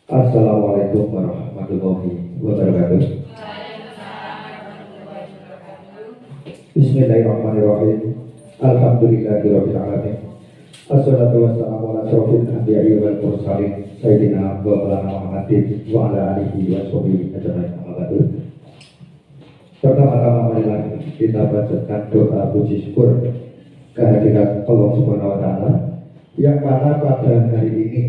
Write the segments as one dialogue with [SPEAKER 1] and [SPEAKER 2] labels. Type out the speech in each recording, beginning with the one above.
[SPEAKER 1] Assalamualaikum warahmatullahi wabarakatuh. Bismillahirrahmanirrahim. Alhamdulillahirabbil alamin. Assalatu wassalamu ala asyrofil anbiya'i wal mursalin sayyidina wa maulana Muhammadin wa ala alihi wa sahbihi ajmain. Amma ba'du. Pertama-tama marilah kita bacakan doa puji syukur kehadirat Allah Subhanahu wa taala yang mana pada hari ini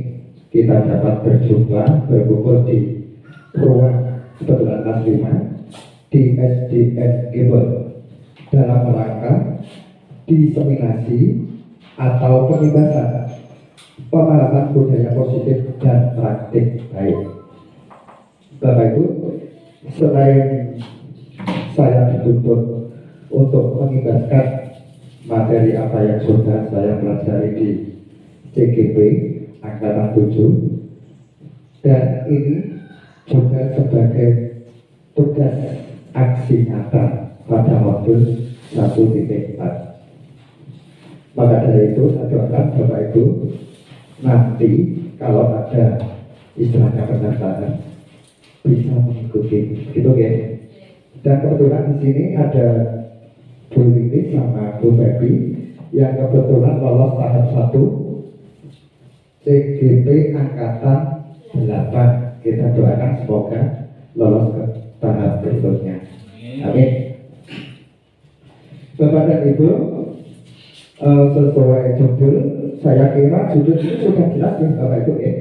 [SPEAKER 1] kita dapat berjumpa berkumpul di ruang kebetulan Mas di SDN Gebel dalam rangka diseminasi atau pembebasan pemahaman budaya positif dan praktik baik. Bapak Ibu, selain saya dituntut untuk mengibarkan materi apa yang sudah saya pelajari di CGP Angkatan 7, dan ini juga sebagai tugas aksi nyata pada modul 1.4. Maka dari itu saya doakan Bapak Ibu nanti kalau ada istilahnya pendaftaran bisa mengikuti, gitu ya. Dan kebetulan di sini ada Bu Lili sama Bu Febi yang kebetulan lolos tahap 1 CGP Angkatan 8. Kita doakan semoga lolos ke tahap berikutnya. Amin. Bapak dan Ibu, sesuai judul, saya kira judul ini sudah jelas ya Bapak Ibu ya.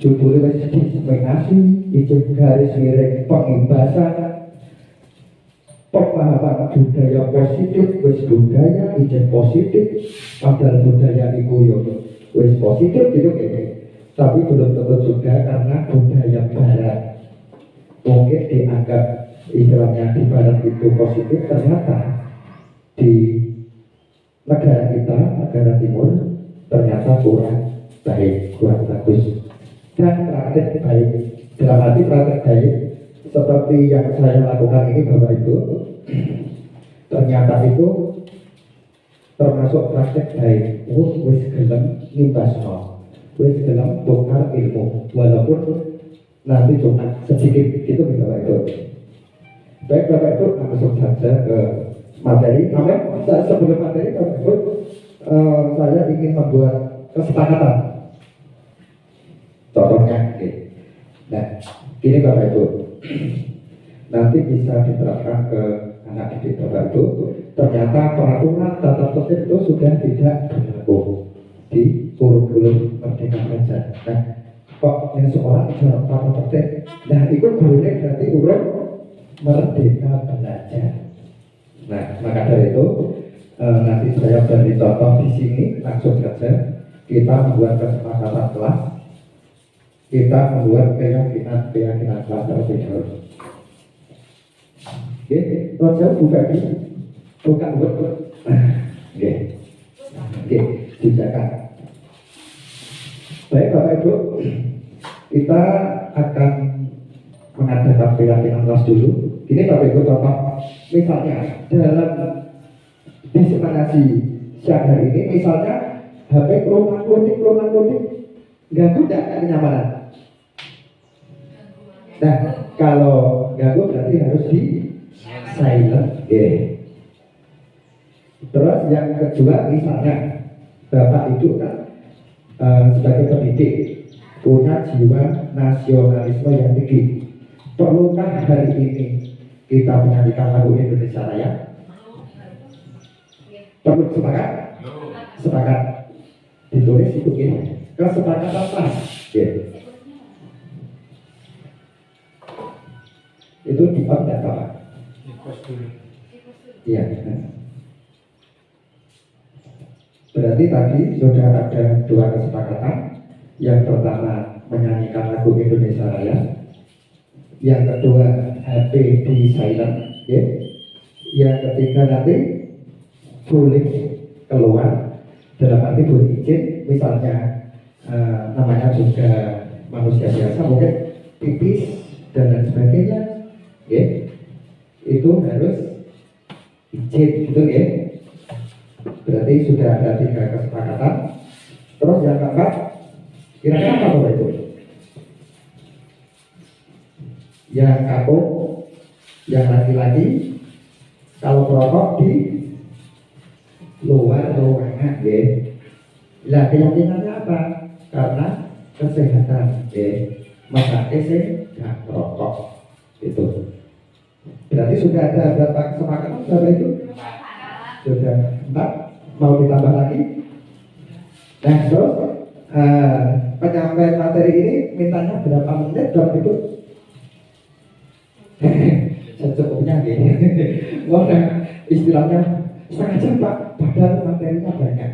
[SPEAKER 1] Judulnya diseminasi, izin garis miring pengimbasan, pemahaman budaya positif, wis budaya izin positif, padahal budaya itu yo wis positif gitu kayaknya. Tapi belum tentu juga karena budaya barat mungkin dianggap istilahnya di barat itu positif, ternyata di negara kita, negara timur ternyata kurang baik, kurang bagus. Dan praktek baik, dalam arti praktek baik seperti yang saya lakukan ini Bapak Ibu, ternyata itu termasuk praktek baik. Wis gelem nimbasno, wis gelem tukar ilmu, walaupun nanti cuma sedikit gitu Bapak Ibu. Baik Bapak Ibu, langsung saja ke materi. Namun sebelum materi Bapak Ibu, saya ingin membuat kesepakatan. Contohnya, nah ini Bapak Ibu, nanti bisa diterapkan ke anak didik Bapak Ibu. Ternyata peraturan tata tertib itu sudah tidak berlaku di kurikulum Merdeka Belajar. Nah, kok yang sekolah dalam tata tertib? Nah, itu gurunya berarti urut Merdeka Belajar. Nah, maka dari itu nanti saya beri contoh di sini, langsung saja kita membuat kesepakatan kelas, kita membuat keyakinan kelas terlebih dahulu. Oke, Roger buka ini. Bukan buat, oke, silakan. Baik Bapak Ibu, kita akan mengadakan keyakinan kelas dulu. Ini Bapak Ibu contoh, misalnya dalam diseminasi siang hari ini, misalnya HP kelunak-kelunik, ganggu tidak kenyamanan? Nah, kalau ganggu berarti harus di silent. Terus yang kedua, misalnya Bapak itu kan sebagai pendidik punya jiwa nasionalisme yang tinggi. Perlukah hari ini kita menyanyikan lagu Indonesia Raya? Perlu, sepakat? Sepakat. Ditulis itu ini. Kesepakatan apa? Itu di on tidak apa? Iya. Berarti tadi sudah ada dua kesepakatan. Yang pertama menyanyikan lagu Indonesia Raya. Yang kedua HP di silent. Yang ketiga nanti boleh keluar dalam arti boleh izin. Misalnya namanya juga manusia biasa, mungkin pipis dan lain sebagainya. Itu harus izin gitu ya. Berarti sudah ada 3 kesepakatan. Terus yang keempat, kira-kira apa Bapak Ibu? yang kapuk, yang laki-laki kalau perokok di luar ruangan ya. Lah keyakinannya apa? Karena kesehatan ya. Maka nggak merokok itu. Berarti sudah ada berapa kesepakatan berapa itu? Sudah 4. Mau ditambah lagi? Nah terus penyampaian materi ini mintanya berapa menit berapa itu? Secukupnya gitu. Wah, istilahnya setengah jam Pak, padahal materinya banyak.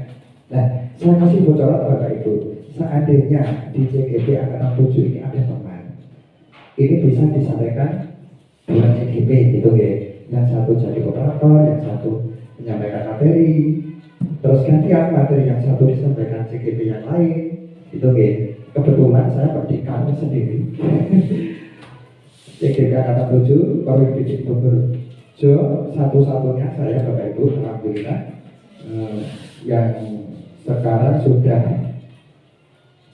[SPEAKER 1] Nah, saya kasih bocoran Bapak Ibu. Seandainya di CGP Angkatan 7 ini ada teman, ini bisa disampaikan buat CGP gitu ya. Yang satu jadi operator, yang satu menyampaikan materi. Terus gantian materi yang satu disampaikan CGP yang lain, gitu ya. Kebetulan saya berdikar sendiri. CGP Angkatan 7 Korwil Bidik Bogor. Satu-satunya saya Bapak Ibu, alhamdulillah yang sekarang sudah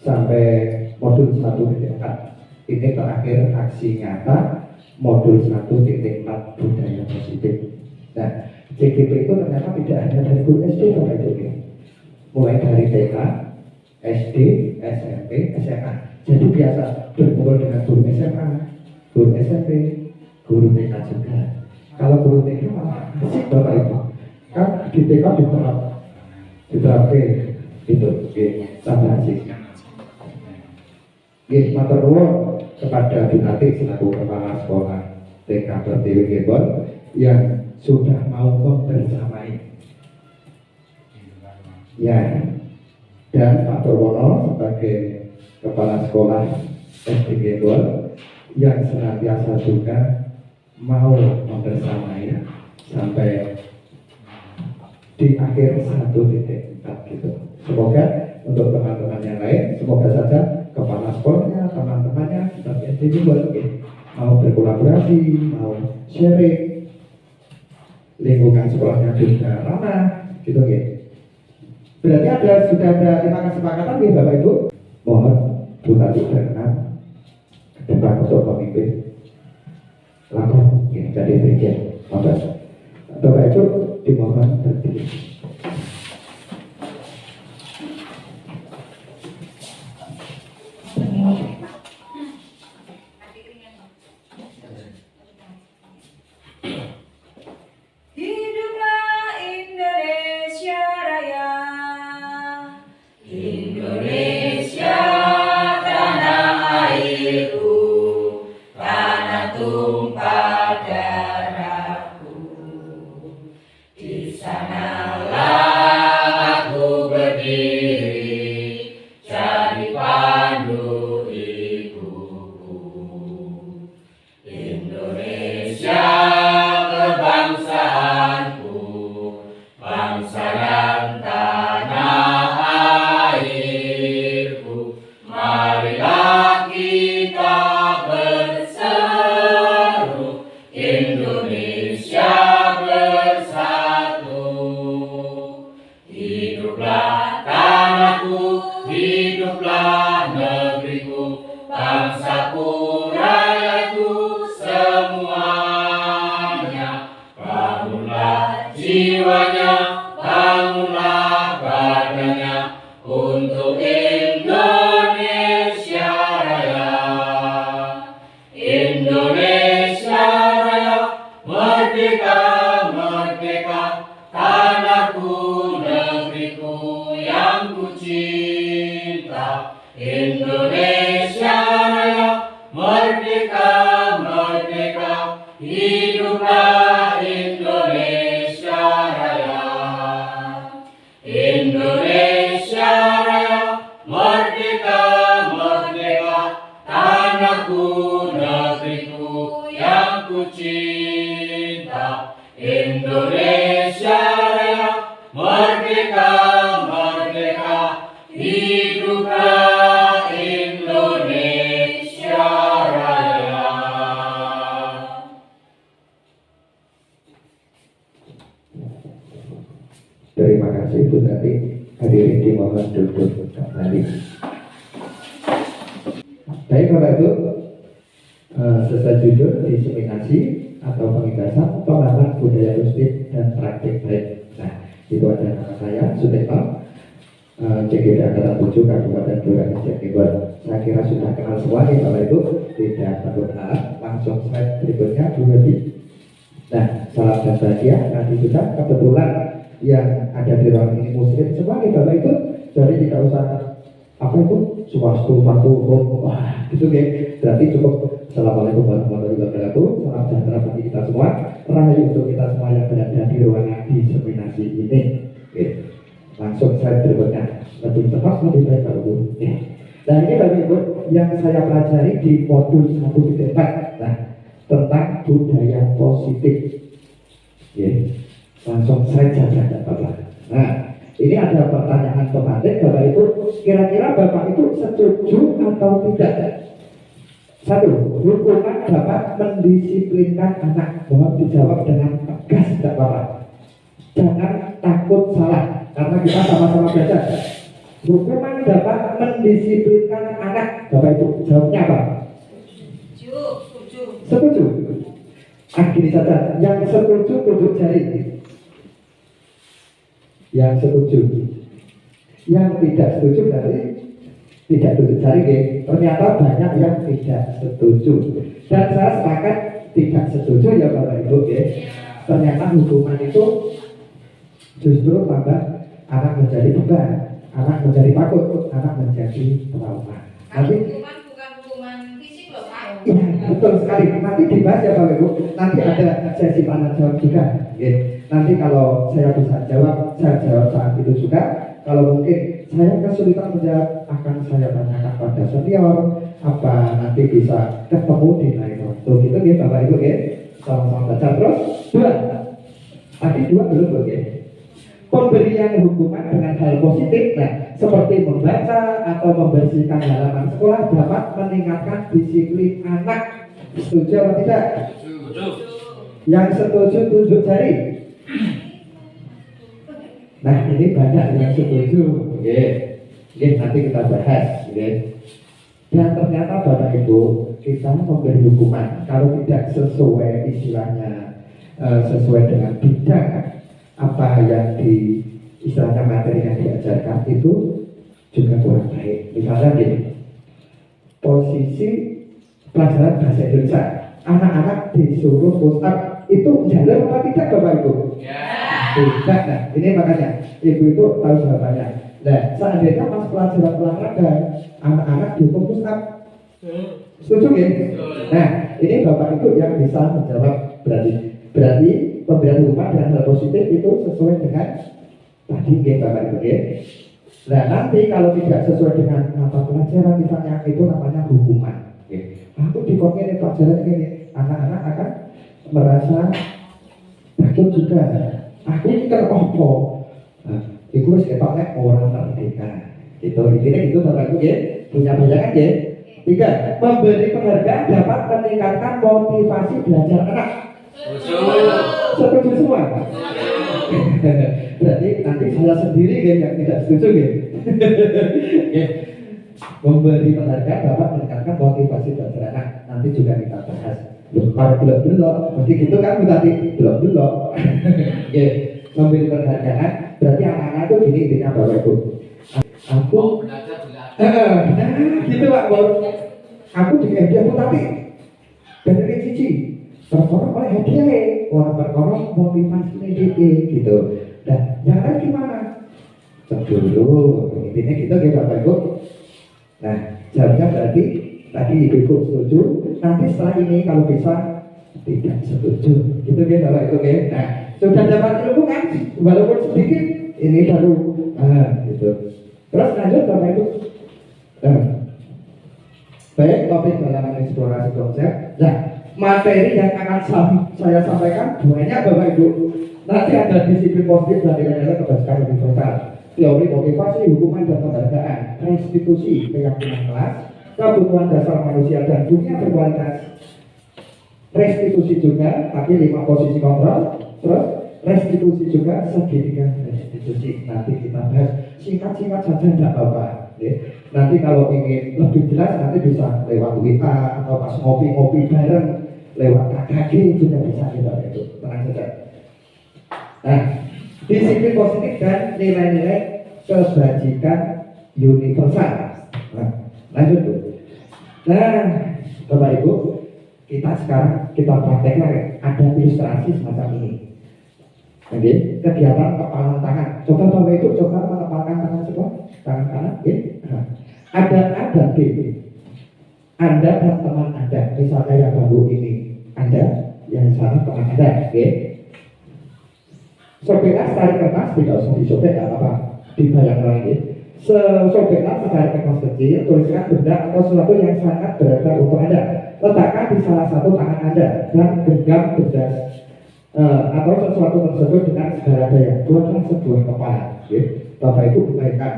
[SPEAKER 1] sampai modul 1.4. Ini terakhir aksi nyata modul 1.4 budaya positif. Nah, CGP itu ternyata tidak hanya dari guru SD Bapak Ibu, mulai dari TK, SD, SMP, SMA. Jadi biasa berkumpul dengan guru SMA, guru SMP, guru TK juga. Kalau guru TK malah asik Bapak Ibu, kan di TK diterapkan itu, tambah asik. Matur nuwun kepada Bu Ati selaku kepala sekolah TK Pertiwi Gebon yang sudah mau membersamai. Ya, dan Pak Purwono sebagai kepala sekolah SD Gebon yang senantiasa juga mau membersamai sampai di akhir 1.4 gitu. Semoga untuk teman-teman yang lain, semoga saja kepala sekolahnya, teman-temannya seperti SD Gebon mau berkolaborasi, mau sharing, lingkungan sekolahnya juga ramah, gitu ya. Berarti sudah ada 5 kesepakatan ya Bapak Ibu. Mohon Bu Tati berkenan ke depan untuk memimpin lapor ya, jadi dirjen. Bapak Ibu dimohon berdiri.
[SPEAKER 2] Hiduplah Indonesia Raya, Indonesia tanah airku, tanah tumpah darahku. Di sanalah aku berdiri, jadi pandu ibuku. Indonesia kebangsaanku, bangsa dan tanah airku. Marilah kita berseru, Indonesia bersatu. Hiduplah tanahku, hiduplah negeriku, bangsaku, rakyatku semuanya. Bangunlah jiwanya, bangunlah badannya untuk Indonesia Raya. Indonesia Raya, merdeka, merdeka, tanahku, negeriku yang ku cinta. Indonesia Raya, merdeka, merdeka, hiduplah Indonesia Raya. Indonesia Raya, merdeka, merdeka, tanahku, negeriku yang ku cinta. Indonesia Raya, merdeka, merdeka, hiduplah Indonesia Raya.
[SPEAKER 1] Terima kasih Bu Tati. Hadirin dimohon duduk kembali. Baik Bapak Ibu, sesuai judul diseminasi atau pengindasan pemahaman budaya positif dan praktik baik. Nah, itu ada nama saya Sutekno, JGD Angkatan 7 Kabupaten Kelurahan Jatinegara. Saya kira sudah kenal semua nih Bapak Ibu, tidak perlu kenalan. Langsung slide berikutnya Bu Hedi. Nah, salam dan bahagia. Nanti sudah kebetulan yang ada di ruang ini muslim semua nih Bapak Ibu. Jadi tidak usah apa itu swastu patuh, wah gitu ya. Berarti cukup. Assalamualaikum warahmatullahi wabarakatuh. Salam sejahtera bagi kita semua. Rahayu untuk kita semua yang berada di ruangan diseminasi ini. Oke. Langsung slide berikutnya. Lebih cepat, lebih baik Bapak Ibu. Nah ini Bapak Ibu yang saya pelajari di modul 1.4. Nah, tentang budaya positif. Ya. Langsung slide saja Bapak. Nah, ini ada pertanyaan pematik Bapak Ibu. Kira-kira Bapak Ibu setuju atau tidak? Satu, hukuman dapat mendisiplinkan anak. Mohon dijawab dengan tegas, tidak apa-apa. Jangan takut salah, karena kita sama-sama belajar. Hukuman dapat mendisiplinkan anak. Bapak Ibu, jawabnya apa? Setuju. Setuju. Gini saja, yang setuju tunjuk jari. Yang setuju. Yang tidak setuju dari tidak tunjuk jari, ternyata banyak yang tidak setuju. Dan saya sepakat tidak setuju ya Bapak Ibu. Ternyata hukuman itu justru tambah anak menjadi beban, anak menjadi takut, anak menjadi trauma. Nanti
[SPEAKER 3] hukuman bukan hukuman fisik loh Pak.
[SPEAKER 1] Iya, betul sekali. Nanti dibahas ya Bapak Ibu. Nanti ada sesi tanya jawab juga. Nanti kalau saya bisa jawab, saya jawab saat itu juga. Kalau mungkin saya kesulitan menjawab, akan saya tanyakan pada senior, apa nanti bisa ketemu di lain waktu. Gitu ya Bapak Ibu ya. Sama-sama baca terus. Dua. Tadi dua belum ya. Pemberian hukuman dengan hal positif, nah, seperti membaca atau membersihkan halaman sekolah dapat meningkatkan disiplin anak. Setuju atau tidak?
[SPEAKER 2] Setuju.
[SPEAKER 1] Yang setuju tunjuk jari. Nah ini banyak yang setuju. Nanti kita bahas. Dan ternyata Bapak Ibu, kita memberi hukuman kalau tidak sesuai istilahnya, sesuai dengan bidang apa yang di istilahnya materi yang diajarkan itu juga kurang baik. Misalnya gini, posisi pelajaran bahasa Indonesia, anak-anak disuruh push up, itu jalur apa tidak Bapak Ibu? Tidak. Nah ini makanya Ibu itu tahu jawabannya. Nah seandainya pas pelajaran olahraga anak-anak dihukum push up, setuju ya? Nah ini Bapak Ibu yang bisa menjawab. Berarti pemberian hukuman dengan hal positif itu sesuai dengan tadi Bapak Ibu ya. Nah nanti kalau tidak sesuai dengan mata pelajaran misalnya, itu namanya hukuman. Aku dikomen pelajaran ini, anak-anak akan merasa takut juga. Aku ini kan opo, itu harus ketoknya orang merdeka. Gitu, intinya gitu Bapak Ibu ya. Punya bayangan ya. Tiga, memberi penghargaan dapat meningkatkan motivasi belajar anak. Setuju semua? Berarti nanti saya sendiri yang tidak setuju Memberi penghargaan dapat meningkatkan motivasi belajar anak. Nanti juga kita bahas. Kalau belum, berarti gitu kan tadi belum. Memberi penghargaan berarti anak-anak itu gini intinya Bapak Ibu. Aku gitu Pak Bos. Aku juga hadiah tapi dari cici terkorong oleh hadiah, orang berkorong motivasi gitu. Dan jangan gimana? Dulu intinya gitu Bapak Ibu. Nah jawabnya berarti tadi Ibu setuju. Nanti setelah ini kalau bisa tidak setuju. Gitu Bapak Ibu Nah sudah dapat ilmu kan? Walaupun sedikit ini baru gitu. Terus lanjut Bapak Ibu. Baik, topik dalam eksplorasi konsep. Nah, materi yang akan saya sampaikan banyak Bapak Ibu. Nanti ada disiplin positif dan nilai-nilai kebajikan universal, teori motivasi, hukuman dan penghargaan, restitusi keyakinan kelas, kebutuhan dasar manusia dan dunia berkualitas. Restitusi juga, tapi 5 posisi kontrol. Terus restitusi juga segitiga restitusi. Nanti kita bahas singkat-singkat saja tidak apa-apa. Nanti kalau ingin lebih jelas nanti bisa lewat WA atau pas ngopi-ngopi bareng lewat KKG juga bisa kita itu, tenang saja. Nah, disiplin positif dan nilai-nilai kebajikan universal. Nah, lanjut tuh. Nah, Bapak Ibu, kita sekarang kita praktekkan ada ilustrasi semacam ini. Oke, kegiatan kepalan tangan. Coba Bapak Ibu coba mengepalkan tangan semua, tangan kanan. Oke. Nah, ada B. Anda dan teman Anda, misalnya yang baru ini, Anda yang sana teman Anda. Oke. Sobeklah tarik kertas, tidak usah disobek, tidak apa-apa. Dibayangkan lagi. Sobeklah secari kertas kecil, tuliskan benda atau sesuatu yang sangat berharga untuk Anda. Letakkan di salah satu tangan Anda dan genggam benda atau sesuatu tersebut dengan segala daya. Buatlah sebuah kepala. Okay. Bapak Ibu bayangkan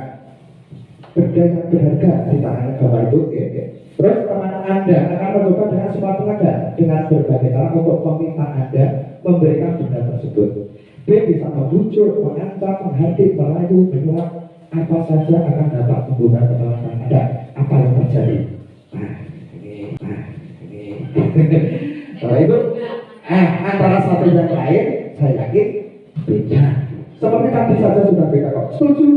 [SPEAKER 1] benda yang berharga di tangan Bapak Ibu. Okay. Terus teman Anda akan mencoba dengan semua tenaga dengan berbagai cara untuk meminta Anda memberikan benda tersebut. B bisa membujuk, mengancam, menghardik, merayu, menyuap, apa saja akan dapat membuka kepala Anda. Apa yang terjadi? Nah, ini. Bapak Ibu, antara satu yang lain, saya yakin beda. Seperti tadi saja sudah beda kok. Setuju?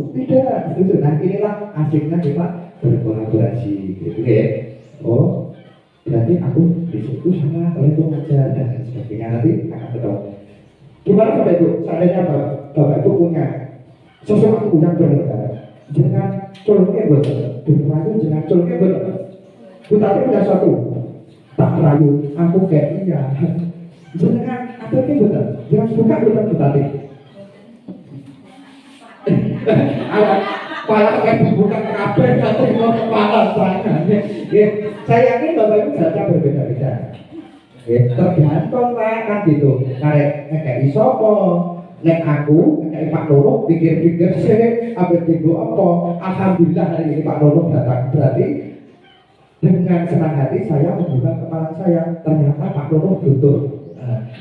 [SPEAKER 1] Tidak, setuju. Nah, inilah asiknya kita berkolaborasi, gitu ya. Oh, berarti aku di situ sama kalau itu ngajar dan sebagainya nanti akan ketemu. Gimana Bapak Ibu? Seandainya Bapak Ibu punya sesuatu yang berharga, jangan coloknya berayu, jangan coloknya Tetapi punya suatu tak rayu, aku kayak iya. Jangan ada yang benar, jangan buka tadi. Kepala kayak bukan kabel, atau mau kepala sana. Saya yakin Bapak Ibu baca berbeda-beda. Tergantung lah kan gitu. Kayak isopo, nek aku, kayak Pak Loro pikir-pikir sih, apa tiba apa? Alhamdulillah hari ini Pak Loro datang. Berarti dengan senang hati saya membuka kepala saya. Ternyata Pak Loro butuh,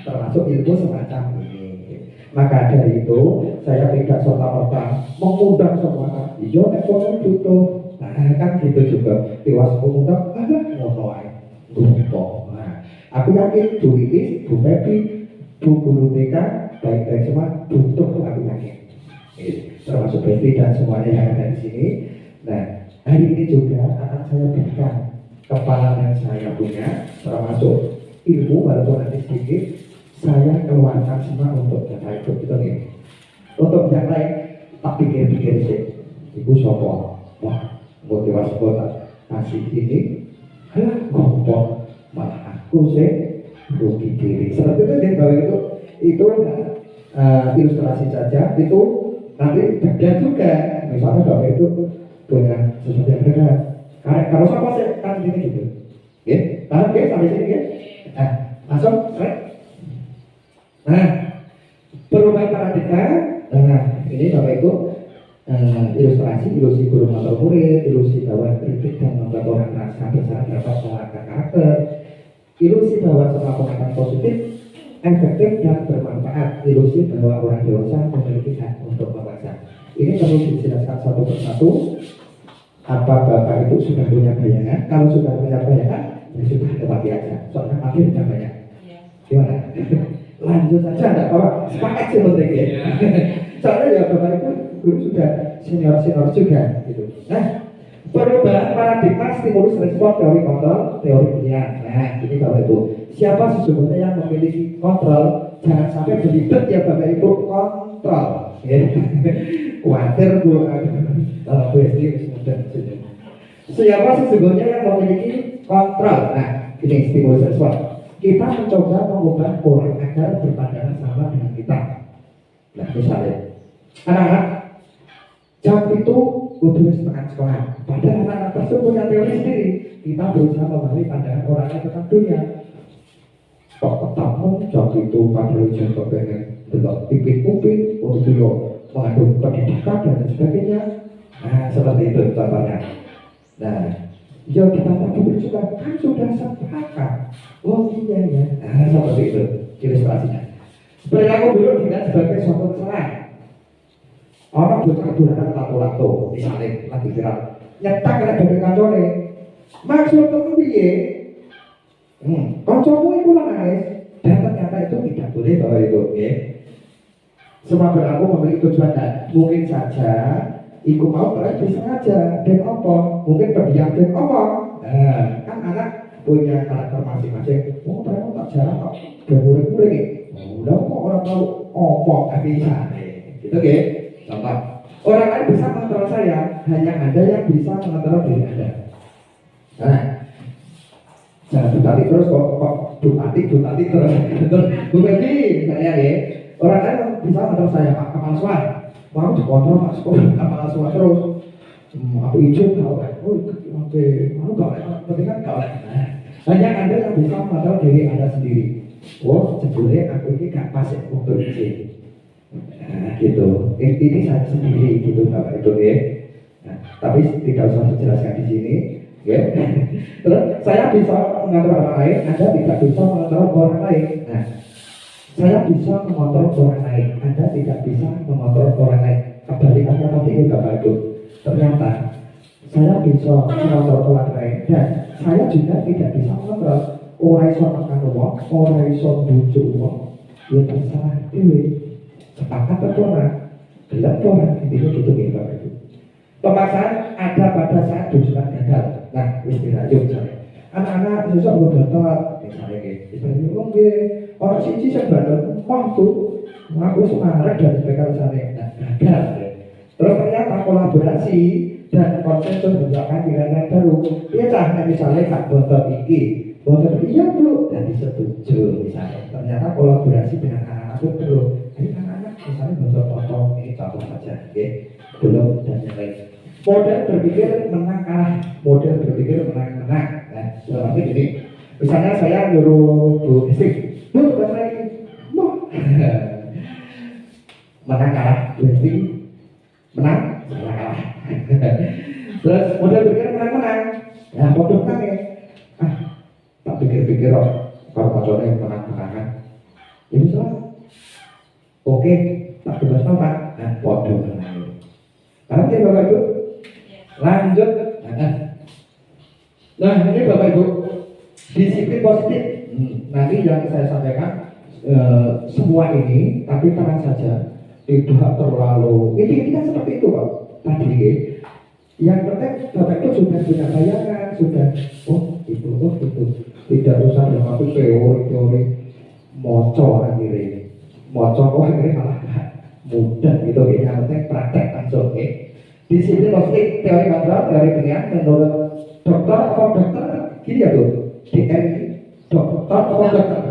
[SPEAKER 1] termasuk ilmu semacam ini. Maka dari itu saya tidak serta-merta mengundang semua. Iya, nek kono butuh. Nah kan gitu juga. Tiwas mengundang, ngono ae. Aku yakin Bu Lilis, Bu Febi, Bu Guru TK, baik-baik semua butuh, aku yakin. Termasuk Febi dan semuanya yang ada di sini. Nah, hari ini juga akan saya berikan kepala yang saya punya, termasuk ilmu walaupun nanti sedikit, saya keluarkan semua untuk Bapak Ibu gitu nih. Untuk yang lain, tak pikir-pikir sih. Ibu sopo, wah, motivasi kota kasih ini, gompong. Malah aku sih rugi diri. Seperti itu sih Bapak itu ilustrasi saja. Itu nanti beda juga. Misalnya Bapak itu punya sesuatu yang beda. Kalau sama sih kan gini gitu. Ya, paham ya sampai sini ya? Nah, langsung, Nah, perubahan paradigma. Nah, ini Bapak Ibu ilustrasi guru atau murid, ilusi bahwa kritik dan membuat orang merasa besar dapat mengangkat karakter. Ilusi bahwa semua pengetahuan positif, efektif dan bermanfaat. Ilusi bahwa orang dewasa memiliki hak untuk membaca. Ini perlu dijelaskan satu persatu. Apa Bapak itu sudah punya bayangan? Kalau sudah punya bayangan, ya sudah tepati aja. Soalnya makin tidak banyak. Gimana? Lanjut saja, enggak apa-apa. Sepakat sih penting ya. Soalnya ya Bapak itu guru sudah senior juga gitu. Nah, perubahan paradigma stimulus respon teori kontrol teori pilihan. Nah, ini Bapak Ibu, siapa sesungguhnya yang memiliki kontrol? Jangan sampai belibet ya Bapak Ibu, kontrol. Khawatir Bu, siapa sesungguhnya yang memiliki kontrol? Nah, ini stimulus respon. Kita mencoba mengubah orang agar berpandangan sama dengan kita. Nah, misalnya, anak-anak jam itu udah setengah sekolah. Padahal anak-anak tersebut punya teori sendiri. Kita berusaha memahami pandangan orangnya tentang dunia. Kok ketemu jam itu padahal jam kepengen belum pipin-pipin, untuk mengandung pendidikan dan sebagainya. Nah, seperti itu contohnya. Nah, ya kita tadi juga kan sudah sepakat. Oh iya ya. Nah, seperti itu ilustrasinya. Perilaku buruk dilihat sebagai suatu kesalahan. Orang bocah durhaka lato-lato, misalnya lagi viral. nyetak kena badan kancane. Maksud kamu piye? Kancamu itu nangis dan ternyata itu tidak boleh Bapak Ibu, ya. Semua berlaku memiliki tujuan dan mungkin saja iku mau kalian bisa aja dan apa? Mungkin berdiam dan apa? Nah, kan anak punya karakter masing-masing. Oh, ternyata tak jarang kok bermurid-murid. Udah kok orang tahu omong nggak bisa, gitu ya. Contoh, orang lain bisa mengontrol saya, hanya Anda yang bisa mengontrol diri Anda. Nah, jangan dutati terus kok dutati terus. Bu Febi, misalnya ya, orang lain bisa mengontrol saya, Pak Kepala Suara. Mau dikontrol Pak Kepala Suara terus. Aku izin kau kan, sampai mau kau kan, penting kan kau kan. Hanya Anda yang bisa mengontrol diri Anda sendiri. Oh, sebetulnya aku ini gak pas untuk izin. Nah, gitu. Ini saya sendiri gitu Bapak Ibu ya. Nah, tapi tidak usah dijelaskan di sini, ya. Terus saya bisa mengontrol orang lain, Anda tidak bisa mengontrol orang lain. Nah, saya bisa mengontrol orang lain, Anda tidak bisa mengontrol orang lain. Kebalikannya tadi ini Bapak Ibu. Ternyata saya bisa mengontrol orang lain dan saya juga tidak bisa mengontrol orang iso makan uang, orang iso bujuk uang. Ya terserah dewe. Sepakat atau orang, gelap orang, intinya gitu ya Bapak Ibu. Pemaksaan ada pada saat tujuan gagal. Nah, istilah yuk misalnya. Anak-anak susah buat dokter, misalnya gitu. Misalnya orang siji sebenarnya waktu aku semangat dan sebagainya misalnya. Nah, gagal. Terus ternyata kolaborasi dan konsensus menjalankan pilihan baru. Dia cahaya misalnya kak bontot iki. Bontot iya bro, dan disetujui misalnya. Ternyata kolaborasi dengan anak-anak itu perlu. Ini anak-anak misalnya bontot potong ini contoh saja, ya. Belum dan yang lain. Model berpikir menang kalah, model berpikir menang. Nah, dalam ini, misalnya saya nyuruh Bu Istik, Bu bahasa ini, mau menang kalah, Bu Istik menang, saya kalah. Terus model berpikir menang. Ya, model menang ya. Tak pikir-pikir kalau pacarnya yang menang-menangan. Ya bisa. Oke, tak bebas Pak. Nah, waduh menang. Paham ya Bapak Ibu? Lanjut. Nah, ini Bapak Ibu, disiplin positif. Nanti yang saya sampaikan semua ini, tapi tenang saja, tidak terlalu. Ini kan seperti itu Pak. Tadi yang penting Bapak Ibu sudah punya bayangan, sudah itu. Tidak usah yang aku teori moco akhirnya malah mudah gitu ya. Yang penting praktek langsung ya. Disiplin positif, teori kontrol, teori pilihan menurut dokter atau dokter gini ya tuh. DR dokter atau dokter?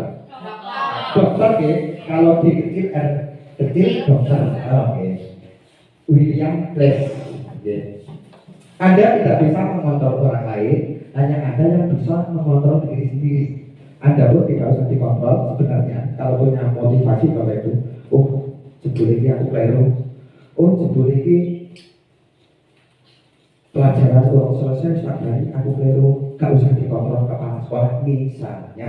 [SPEAKER 1] Dokter ya. Kalau di kecil R kecil dokter. Oke. William Place. Anda tidak bisa mengontrol orang lain, hanya Anda yang bisa mengontrol diri sendiri. Anda pun tidak usah dikontrol sebenarnya. Kalau punya motivasi Bapak Ibu, sebelum ini aku keliru, sebelum ini pelajaran kurang selesai setiap hari aku keliru, gak usah dikontrol kepala sekolah misalnya,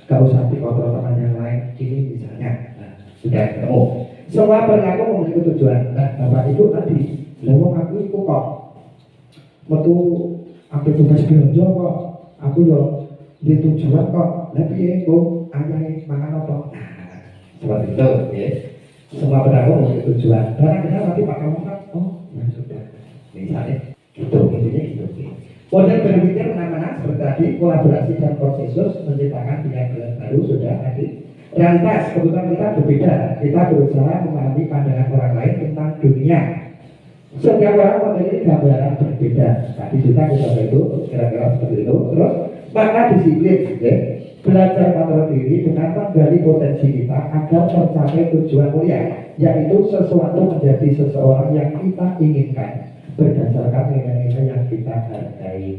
[SPEAKER 1] gak usah dikontrol teman yang lain, ini misalnya. Nah, sudah ketemu. Semua berlaku memiliki tujuan. Nah, Bapak Ibu tadi, lalu aku itu kok metu sampai tugas belanja kok aku yo di tujuan kok lebih ego ayah makan apa seperti itu ya. Semua berlaku memiliki tujuan. Barang-barang nanti Pak kamu kan ya sudah misalnya gitu intinya gitu ya. Model berpikir menang-menang seperti tadi, kolaborasi dan konsensus menciptakan pilihan baru sudah tadi. Realitas kebutuhan kita berbeda. Kita berusaha memahami pandangan orang lain tentang dunia. Setiap orang memiliki gambaran berbeda. Tadi kita itu kira-kira seperti itu. Terus makna disiplin, ya. Belajar kontrol diri dengan menggali potensi kita agar mencapai tujuan mulia, yaitu sesuatu menjadi seseorang yang kita inginkan berdasarkan nilai-nilai yang kita hargai.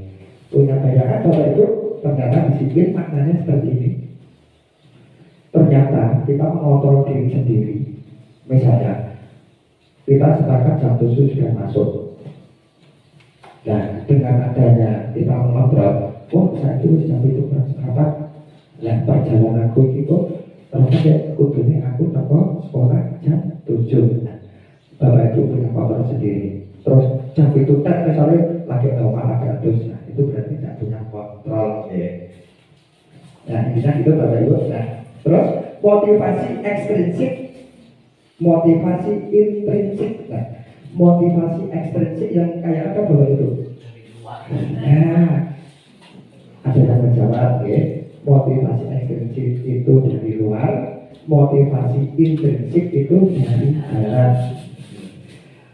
[SPEAKER 1] Punya bayangan Bapak itu ternyata disiplin maknanya seperti ini. Ternyata kita mengontrol diri sendiri. Misalnya kita sepakat jam 7 sudah masuk. Dan dengan adanya kita mengontrol, saya itu jam itu bersepakat. Nah, perjalananku itu ternyata ya kudunya aku teko sekolah jam 7. Bapak Ibu punya kontrol sendiri. Terus jam itu tek misalnya lagi normal agak terus, nah itu berarti tidak punya kontrol ya. Nah intinya itu Bapak Ibu. Nah terus motivasi ekstrinsik, motivasi intrinsik. Nah motivasi ekstrinsik yang kayak apa Bapak Ibu? Nah ada yang menjawab ya. Motivasi ekstrinsik itu dari luar, motivasi intrinsik itu dari dalam.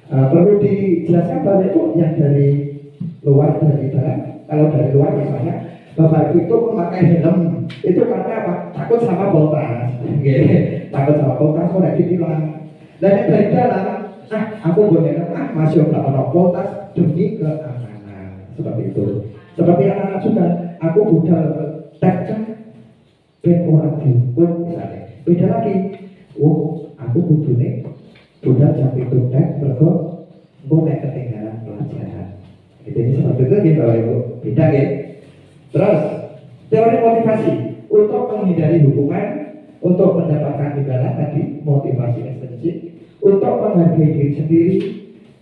[SPEAKER 1] Perlu dijelaskan Bapak Ibu yang dari luar dari dalam. Kalau dari luar misalnya Bapak Ibu itu memakai helm itu karena apa? Takut sama voltas, takut sama voltas kok tidak ditilang. Dan yang dari dalam, aku boleh masih nggak ada voltas demi keamanan seperti itu. Seperti anak-anak juga, aku budal tekcan ben orang dihukum misalnya. Beda lagi, aku kudune budal jam itu tek mergo boleh ketinggalan pelajaran. Jadi seperti itu gitu Bapak Ibu. Beda ya. Terus teori motivasi untuk menghindari hukuman, untuk mendapatkan imbalan tadi motivasi ekstrinsik, untuk menghargai diri sendiri,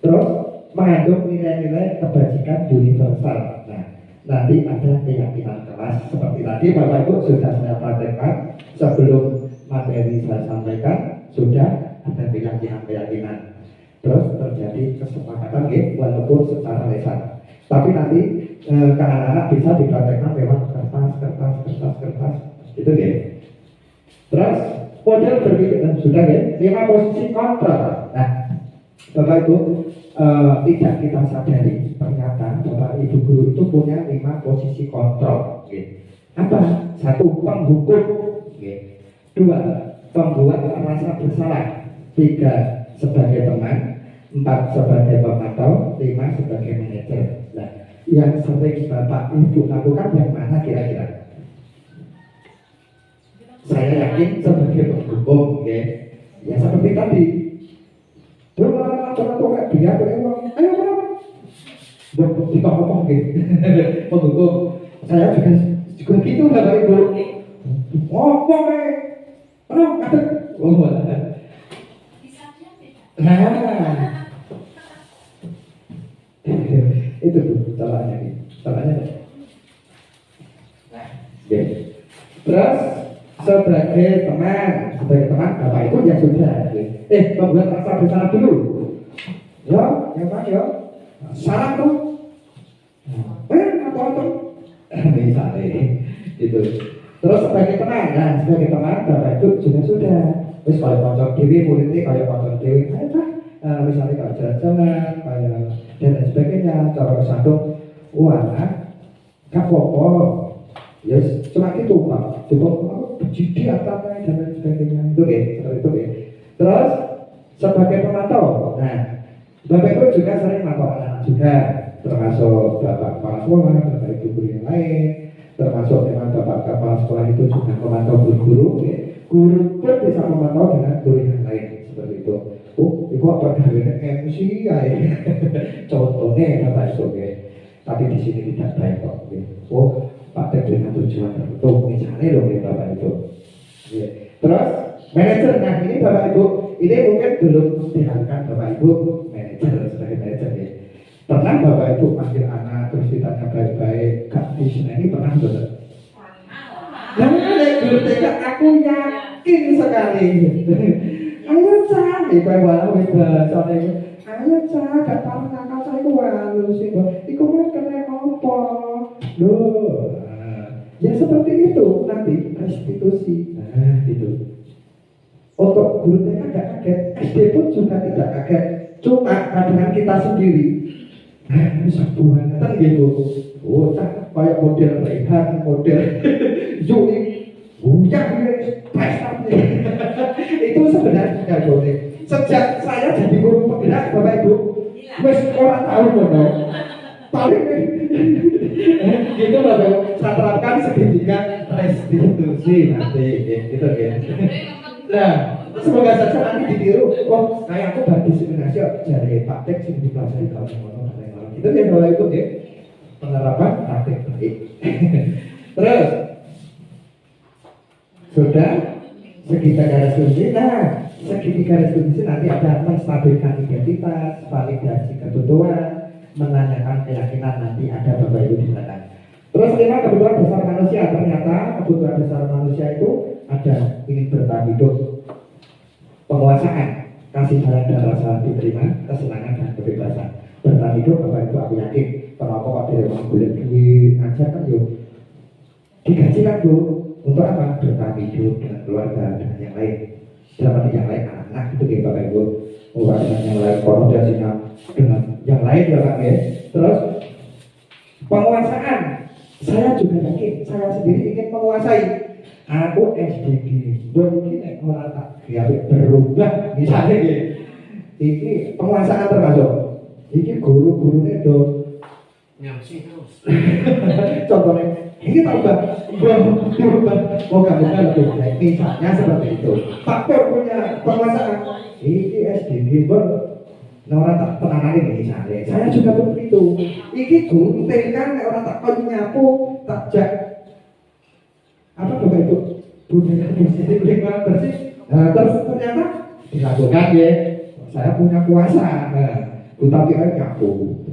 [SPEAKER 1] terus mengandung nilai-nilai kebajikan universal. Nah, nanti ada keyakinan kelas seperti tadi Bapak Ibu sudah saya praktekkan sebelum materi saya sampaikan, sudah ada keyakinan-keyakinan. Terus terjadi kesepakatan walaupun secara lisan. Tapi nanti ke anak-anak bisa dipraktekkan lewat kertas itu ya. Terus model berpikir sudah ya 5 posisi kontrol. Nah Bapak Ibu tidak kita sadari ternyata Bapak Ibu guru itu punya 5 posisi kontrol. Apa? 1 penghukum, 2 pembuat rasa bersalah, 3 sebagai teman, 4 sebagai pemantau, 5 sebagai manajer. Nah, yang sering Bapak Ibu lakukan yang mana kira-kira? Saya yakin sebagai penghukum, ya seperti tadi. Kayak dia, ayo buat ngomong penghukum. Saya juga gitu Bapak Ibu. Ngomong ada. Nah, itu tuh salahnya. Nah, terus sebagai teman Bapak Ibu ya sudah. Membuat rasa bersalah dulu. Ya, yang mana ya? Salah tuh. Apa? Misalnya itu. Terus sebagai teman, Bapak Ibu juga sudah. Terus kalau kocok dewi, muridnya kayak kocok dewi, misalnya kalau jalan-jalan, kayak dan lain sebagainya, cara satu, gak apa-apa, ya cuma itu Pak, cukup berjudi atapnya dan lain sebagainya, itu seperti itu Terus sebagai pemantau, nah Bapak Ibu juga sering mantau anak-anak juga, termasuk Bapak Kepala Sekolah, Bapak Ibu guru yang lain, termasuk dengan Bapak Kepala Sekolah itu juga memantau guru-guru, guru pun bisa memantau dengan guru yang lain seperti itu. Itu apa namanya MC ya? Contohnya Bapak Ibu, tapi di sini tidak baik kok. Pakai dengan tujuan tertentu, misalnya loh Bapak Ibu. Terus manajer, nah ini Bapak Ibu, ini mungkin belum dilakukan Bapak Ibu manajer sebagai manajer ya. Pernah Bapak Ibu panggil anak terus ditanya baik-baik, Kak Tisna ini pernah betul? Nah, guru TK aku yakin sekali. Ayo Cak, walau bahasa ayo Cak, gak pernah nakal saya itu halus itu. Iku mau kena apa? Loh, ya seperti itu nanti restitusi. Nah, gitu. Untuk guru TK gak kaget, SD pun juga tidak kaget. Cuma kadang kita sendiri bisa buang kan gitu. Cak, kayak model Rehan, model Yuli, bujang itu sebenarnya gak boleh. Sejak saya jadi guru penggerak Bapak Ibu, wes orang tahu loh. Paling gitu Bapak Ibu, saya terapkan segitiga restitusi nanti, gitu ya. Nah, semoga saja nanti ditiru. Kayak aku partisipasi dari praktek sing dipelajari kalau ngono itu ya Bapak Ibu ya. Penerapan praktek baik. Terus sudah sekitar garis kunci. Nah, segitiga restitusi nanti ada menstabilkan identitas, validasi kebutuhan, menanyakan keyakinan, nanti ada Bapak Ibu di belakang. Terus 5 kebutuhan dasar manusia. Ternyata kebutuhan dasar manusia itu ada ingin bertahan hidup, penguasaan, kasih sayang dan rasa diterima, kesenangan dan kebebasan. Bertahan hidup Bapak Ibu aku yakin. Kenapa kok dari orang boleh duit aja kan yuk digaji kan Bu untuk apa? Bertahan hidup dengan keluarga, dengan yang lain. Dalam arti yang lain anak-anak itu ya Bapak Ibu, bukan dengan yang lain, konotasinya dengan yang lain ya Pak ya. Terus penguasaan, saya juga yakin saya sendiri ingin menguasai. Aku SDG, mungkin orang tak berubah misalnya gitu. Ini penguasaan termasuk. Ini guru-gurunya do
[SPEAKER 2] Nyamsi terus.
[SPEAKER 1] contohnya ini tambah moga-moga lebih baik misalnya seperti itu. Faktor punya penguasaan ini SDG orang tak tenangin misalnya saya juga begitu. Ini guru TK orang tak kau nyapu tak jak apa Bapak itu budaya positif lingkungan bersih. Terus ternyata dilakukan ya saya punya kuasa. Tetapi nyapu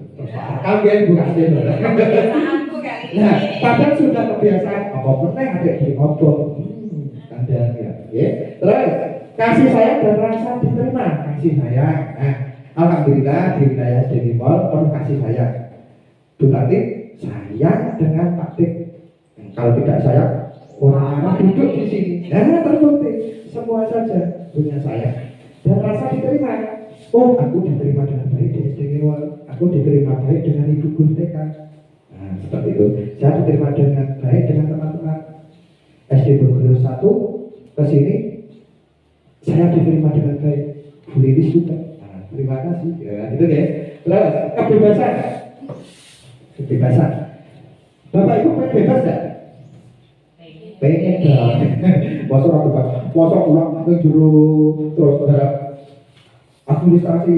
[SPEAKER 1] kalian bukan
[SPEAKER 3] Kebiasaanku kali ini.
[SPEAKER 1] nah, padahal sudah kebiasaan apa pernah ada di ngobrol ada ya. Terus kasih sayang dan rasa diterima, kasih sayang. Nah, alhamdulillah di wilayah Denimol penuh kasih sayang. Berarti sayang dengan praktik. Kalau tidak sayang, orang duduk di sini. Nah, terbukti semua saja punya sayang dan rasa diterima. Oh, aku diterima dengan baik di SD Denimol. Aku diterima baik dengan ibu guru TK. Nah, seperti itu. Saya diterima dengan baik dengan teman-teman SD Bogor 1 ke sini. Saya diterima dengan baik. Bu Lilis juga. Nah, terima kasih. Ya, itu ya. Terus kebebasan. Kebebasan. Bapak Ibu pengen bebas enggak? Pengen dong. Masa orang bebas. Masa pulang ke juru terus berharap administrasi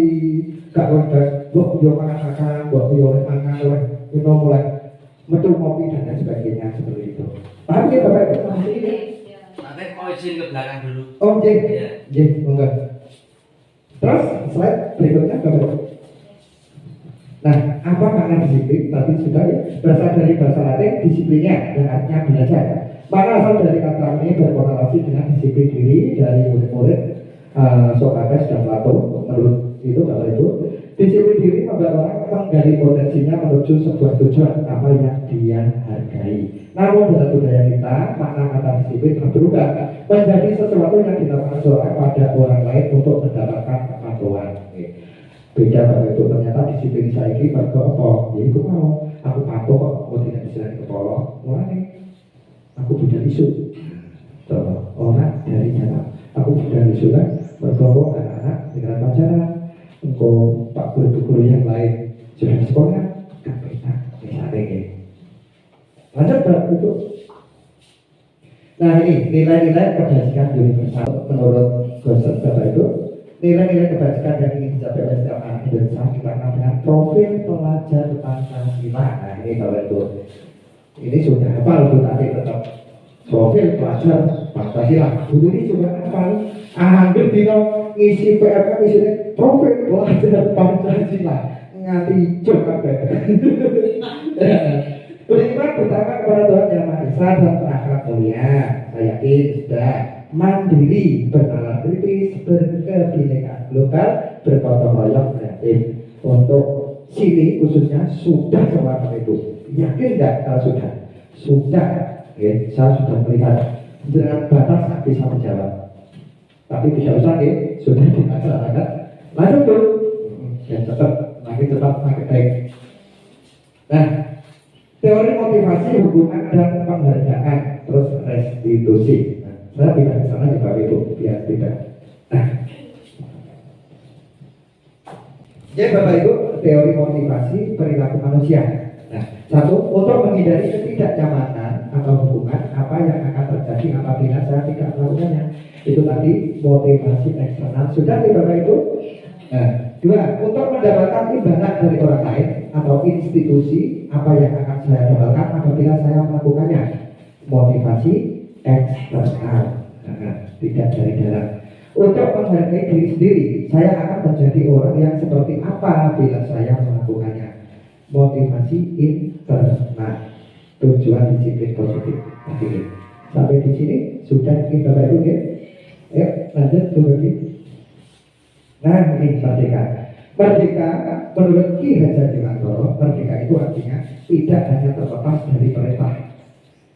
[SPEAKER 1] gak wajar, buat video makan, buat video makan, minum mulai metu kopi dan lain sebagainya seperti itu. Paham ya Bapak Ibu masih ini?
[SPEAKER 2] Tapi kau izin ke belakang dulu.
[SPEAKER 1] Oh jeng, enggak. Terus slide berikutnya Bapak Ibu. Nah, apa makna disiplin? Tadi sudah ya, berasal dari bahasa Latin disiplinnya dan artinya belajar. Maka asal dari kata ini berkorelasi dengan disiplin diri dari murid-murid Sokrates dan Plato. Menurut itu Bapak Ibu, disiplin diri membuat orang menggali potensinya menuju sebuah tujuan apa yang dia hargai. Namun dalam budaya kita, makna kata disiplin telah berubah menjadi sesuatu yang dilakukan seorang pada orang lain untuk mendapatkan kepatuhan. Beda Bapak Ibu, ternyata disiplin saya ini mergo apa? Ya itu mau aku patuh kok, mau tidak bisa kepala. Mulai aku budak isu. Orang dari jalan, aku budak isu kan, mergo anak-anak dengan pacaran. Engkau Pak guru-guru yang lain sudah sekolah, kan kita misalnya gitu. Lanjut Bapak Ibu. Nah ini nilai-nilai kebajikan universal menurut Gosset Bapak Ibu. Nilai-nilai kebajikan yang ingin dicapai oleh setiap anak Indonesia dimaknai dengan profil pelajar Pancasila. Nah ini Bapak Ibu, ini sudah hafal Bu tadi tetap profil pelajar Pancasila. Bu ini juga hafal. Hampir dino ngisi PRK isinya profil pelajar Pancasila. Nganti coba beriman pertama kepada Tuhan Yang Maha Esa dan berakhlak mulia. Saya yakin sudah mandiri, bernalar kritis, berkebinekaan global, bergotong royong kreatif. Untuk sini khususnya sudah semua itu. Yakin enggak kalau sudah? Sudah. Ya, saya sudah melihat dengan batas tak bisa menjawab. Tapi bisa usah ya, sudah dilaksanakan. Lanjut tuh. Ya tetap makin cepat makin baik. Nah, teori motivasi, hubungan dan penghargaan, terus restitusi. Nah, saya tidak ke sana ya Bapak Ibu, biar tidak. Nah, jadi Bapak Ibu, teori motivasi perilaku manusia. Nah, satu, untuk menghindari ketidaknyamanan atau hubungan apa yang akan terjadi apabila saya tidak melakukannya. Itu tadi motivasi eksternal. Sudah nih Bapak Ibu. Nah, dua, untuk mendapatkan imbalan dari orang lain atau institusi apa yang akan saya dapatkan apabila saya melakukannya. Motivasi eksternal, tidak dari dalam. Untuk menghargai diri sendiri, saya akan menjadi orang yang seperti apa bila saya melakukannya. Motivasi internal, tujuan disiplin positif. Oke. Sampai di sini sudah kita Bapak Ibu ya. Ayo lanjut ke lagi. Nah ini merdeka. Merdeka menurut Ki Hajar Dewantara, merdeka itu artinya tidak hanya terlepas dari perintah,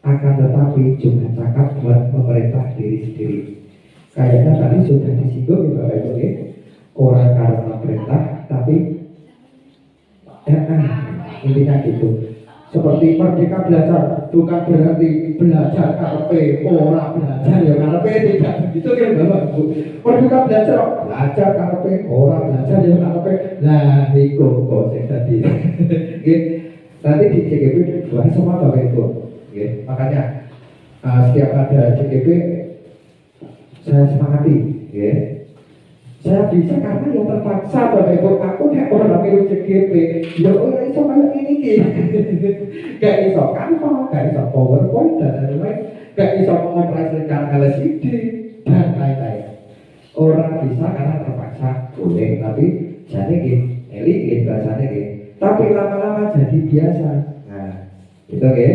[SPEAKER 1] akan tetapi juga cakap buat memerintah diri sendiri. Kayaknya tadi sudah disinggung ya Bapak Ibu ya. Orang karena perintah tapi intinya gitu. Seperti merdeka belajar bukan berarti belajar karepe ora belajar ya karepe tidak begitu kan Bapak Ibu. Merdeka belajar karepe ora belajar ya karepe. Nah iku kok sing tadi. Nggih. Nanti di CGP dibahas semua Bapak Ibu. Nggih. Makanya setiap ada CGP saya semangati, nggih. Saya bisa karena yang terpaksa Bapak Ibu. Aku nek ora milu CGP, ya ora iso kaya ngene iki. Gak iso kantor, gak iso PowerPoint dan lain-lain, gak iso mengoperasikan LCD dan lain-lain. Orang bisa karena terpaksa, boleh, tapi jadi gini, eli bahasanya gini. Tapi lama-lama jadi biasa. Nah, gitu ya.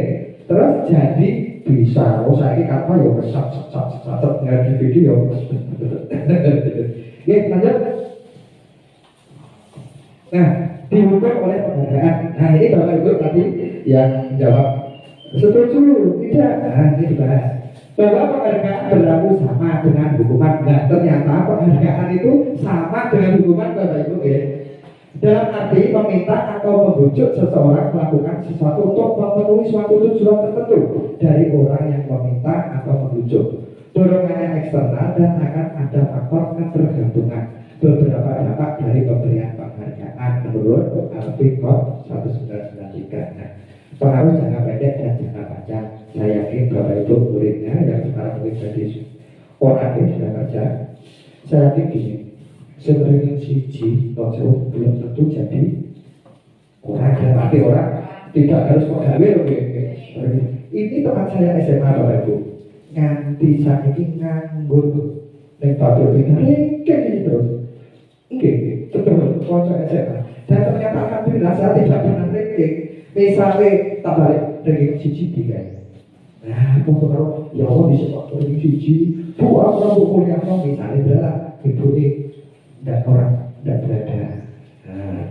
[SPEAKER 1] Terus jadi bisa. Oh saya ini apa ya besar nggak di video. Ya lanjut. Nah dihukum oleh penghargaan. Nah ini Bapak Ibu tadi yang jawab setuju tidak. Nah ini dibahas bahwa penghargaan berlaku sama dengan hukuman. Nah ternyata penghargaan itu sama dengan hukuman Bapak Ibu ya. Dalam arti meminta atau membujuk seseorang melakukan sesuatu untuk memenuhi suatu tujuan tertentu dari orang yang meminta atau membujuk. Dorongannya eksternal dan akan ada faktor ketergantungan. Beberapa dampak dari pemberian penghargaan menurut Al-Fiqh 1993. Nah, pengaruh jangka pendek dan jangka panjang. Saya yakin Bapak Ibu muridnya yang sekarang mungkin jadi orang yang sudah kerja. Saya yakin gini. Sebenarnya siji ojo belum tentu jadi orang yang mati orang tidak harus pegawai loh. Ini tempat saya SMA Bapak Ibu nganti saat ini nganggur dan Bapak Ibu kayak terus betul kocok SMA dan ternyata alhamdulillah saya tidak pernah ranking misalnya tak balik ranking siji tiga. Nah untuk kalau ya Allah bisa kok ranking siji buat orang kuliah misalnya adalah ibu dan orang tidak berada. Nah,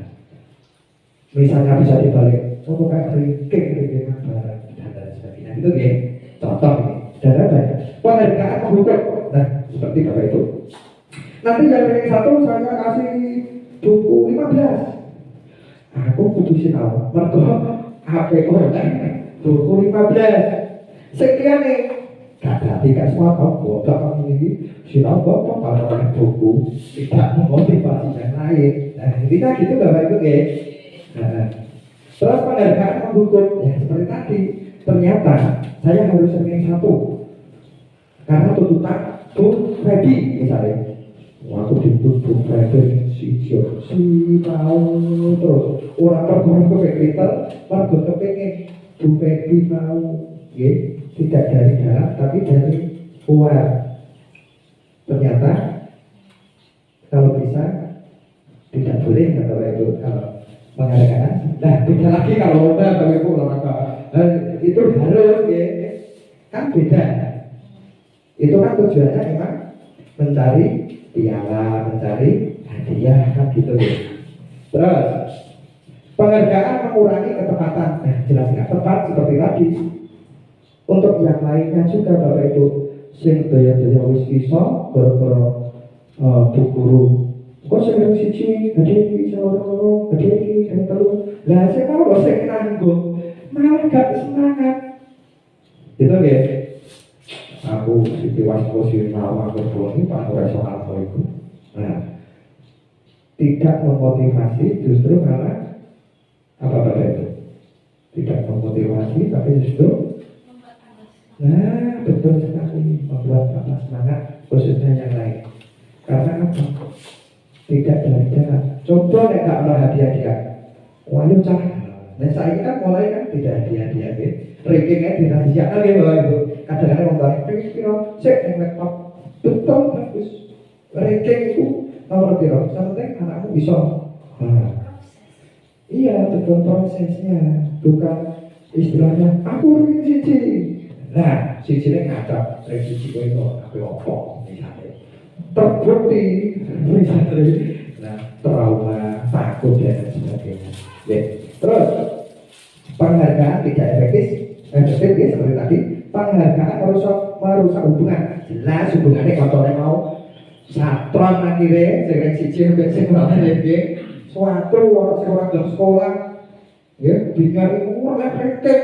[SPEAKER 1] misalnya bisa dibalik, kayak ranking barat dan sebagainya. Itu ya, contoh ini. Dan ada penghargaan menghukum. Nah, seperti Bapak itu. Nanti yang ranking 1 saya kasih buku 15. Aku putusin awal. Mereka HP online buku 15. Sekian nih. Gak semua tahu bahwa kamu ini sudah bapak kalau buku tidak memotivasi yang lain. Nah intinya gitu Bapak Ibu ya. Nah, terus penghargaan menghukum ya seperti tadi. Ternyata saya harus ranking 1 karena tuntutan Bung Freddy misalnya. Waktu dituntut Bung Freddy si mau terus orang tergolong ke Twitter, warga kepengen Bung Freddy mau ya. Tidak dari dalam tapi dari luar. Ternyata kalau bisa tidak boleh Bapak Ibu kalau mengadakan. Nah beda lagi kalau Bapak Ibu itu harus ya kan beda. Itu kan tujuannya memang mencari piala, mencari hadiah kan gitu ya. Terus penghargaan mengurangi ketepatan. Nah jelas nggak tepat seperti tadi. Untuk yang lainnya juga Bapak Ibu sing daya-daya wis iso gara-gara bu guru kok sing siji gede iki loro gede iki sing telu lah sing kalau sing nanggung malah gak semangat gitu ya. Aku siti waspo sinau aku ini Pak ora soal itu. Nah tidak memotivasi justru malah apa Bapak Ibu tidak memotivasi tapi justru nah betul sekali membuat Bapak semangat khususnya yang lain. Karena apa? Tidak dari dalam. Coba nek gak ada hadiah-hadiah. Wayo cah. Nah saya kan mulai kan tidak hadiah-hadiah gitu. Rankingnya dirahasiakan ya Bapak Ibu. Kadang-kadang orang pengen kira cek yang laptop betul bagus. ranking itu nomor piro, penting anakmu bisa. Iya, betul prosesnya, bukan istilahnya aku ini siji. Nah, sijine ngacak, siji kowe itu apa opo misalnya. Terbukti misalnya, nah trauma, takut dan sebagainya. Ya. Terus penghargaan tidak efektif ya seperti tadi. Penghargaan merusak hubungan. Jelas hubungannya kotornya mau satron akhirnya, sering siji sing ora ngerti. Suatu orang dalam sekolah, ya, dinyari oleh rektek.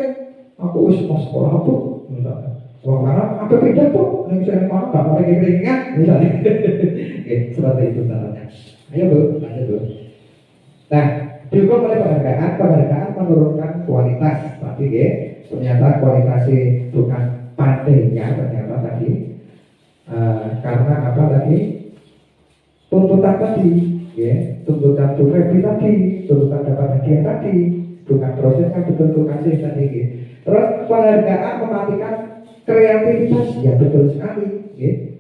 [SPEAKER 1] Aku wis mau sekolah apa? Misalnya, orang mana? Apa beda tuh? Yang saya mau tak pakai ringan, misalnya. Oke, seperti itu caranya. Ayo bu, lanjut bu. Nah, diukur oleh penghargaan menurunkan kualitas. Tapi ya, ternyata kualitasnya bukan pandainya ternyata tadi. Karena apa tadi? Tuntutan tadi. Ya, tuntutan tujuan tadi, tuntutan dapat hadiah tadi, bukan prosesnya betul kasih tadi. Ya. Terus penghargaan mematikan kreativitas, ya betul sekali. Ya.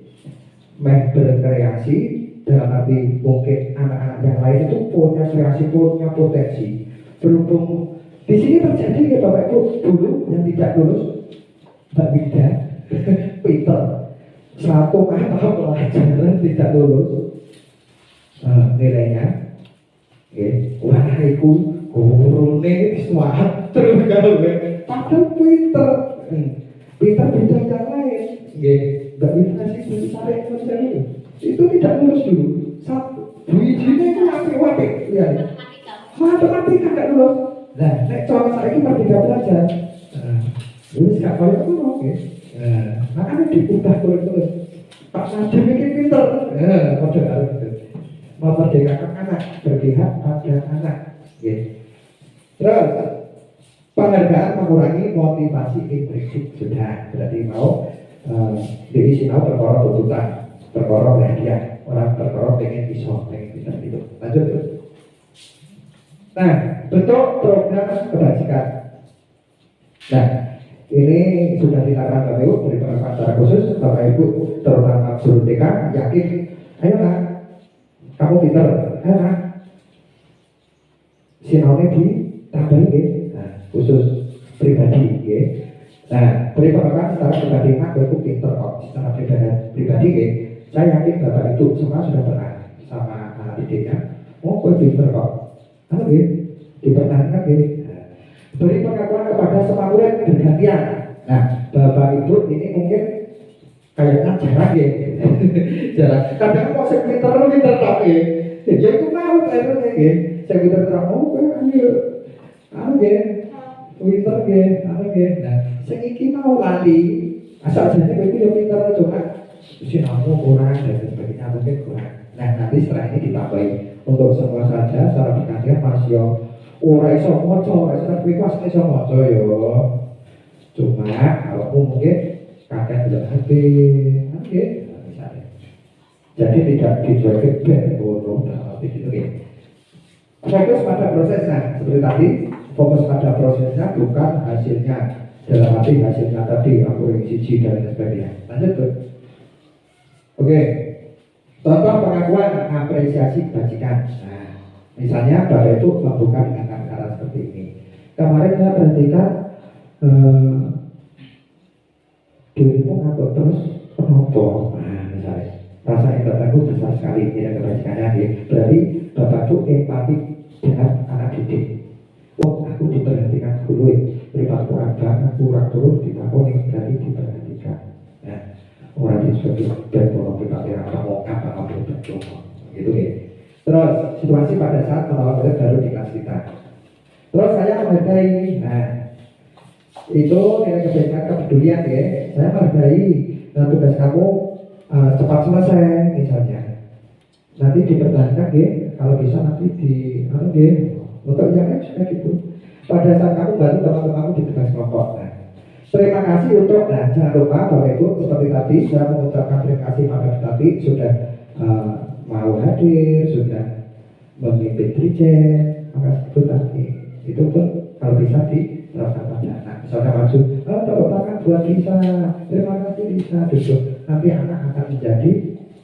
[SPEAKER 1] Berkreasi dalam arti mungkin anak-anak yang lain itu punya kreasi, punya potensi. Berhubung di sini terjadi ya Bapak Ibu dulu yang tidak lulus, Mbak Wida, Peter, satu mata pelajaran tidak lulus. Nilainya wah itu gurune semua terus gawe padahal Peter beda yang lain nggak bisa sih tarik itu tidak lulus dulu satu bijinya itu apik ya matematika nggak lulus nah nek contoh saya itu merdeka belajar lulus nggak boleh itu oke makanya diubah kurikulum Pak Nadiem ini pinter kode harus memerdekakan anak, berpihak pada anak. Terus penghargaan mengurangi motivasi intrinsik sudah berarti mau diisi mau perkara tuntutan, perkara hadiah, orang perkara pengen bisa gitu. Lanjut. Nah, bentuk program kebajikan. Nah, ini sudah dilarang Bapak Ibu dari penerapan secara khusus. Bapak Ibu terutama guru TK yakin, ayo lah. Kamu pinter, sinone ditambahin ya, nah, khusus pribadi ya. Nah, beri pengalaman secara pribadi, aku pinter kok secara pribadi ya. Saya yakin Bapak itu semua sudah pernah sama anak didiknya. Oh, aku pinter kok, apa ya? Dipertahankan ya. Nah, beri pengakuan kepada semua murid bergantian. Nah, Bapak Ibu ini mungkin kayaknya jarang ya. Jarang. Kadang kok saya pinter tak ya. Ya itu mau akhirnya ya. Saya pinter mau kan ya. Pinter ya. Nah, saya iki mau lali. Asal saja itu ya pinter cuma sinarmu kurang dan sebagainya mungkin kurang. Nah, nanti setelah ini ditambahi untuk semua saja secara bergantian Mas yo. Ora iso maca, ora iso tapi kuwi iso maca yo. Cuma kalau mungkin kadang tidak hati. Jadi tidak dijaga bodoh tapi gitu ya. Fokus pada prosesnya seperti tadi, fokus pada prosesnya bukan hasilnya. Dalam arti hasilnya tadi aku yang siji dan sebagainya. Lanjut tuh. Oke. Contoh pengakuan apresiasi kebajikan. Nah, misalnya Bapak itu melakukan dengan cara seperti ini. Kemarin saya perhatikan dirimu ngatur terus kenapa? Nah, misalnya rasa empatiku besar sekali tidak kebajikannya ya. Berarti Bapak itu empati dengan anak didik. Oh, aku diperhatikan dulu perilaku agama kurang turun ditakoni berarti diperhatikan. Nah, orang itu sudah kalau kita lihat mau apa betul gitu ya. Terus situasi pada saat menolak murid baru di kelas kita. Terus saya menghargai, nah itu nilai kebaikan kepedulian ya. Saya menghargai tugas kamu cepat selesai misalnya. Nanti dipertahankan ya, kalau bisa nanti untuk yang lain gitu. Pada saat kamu bantu teman-temanmu di tugas kelompok. Nah, terima kasih untuk, nah jangan lupa Bapak Ibu seperti tadi saya mengucapkan terima kasih pada tadi sudah mau hadir, sudah memimpin dirjen, maka itu tadi itu pun kalau bisa diterapkan pada anak. Misalnya masuk, tepuk tangan buat Lisa, terima kasih Lisa, duduk. Nanti anak akan menjadi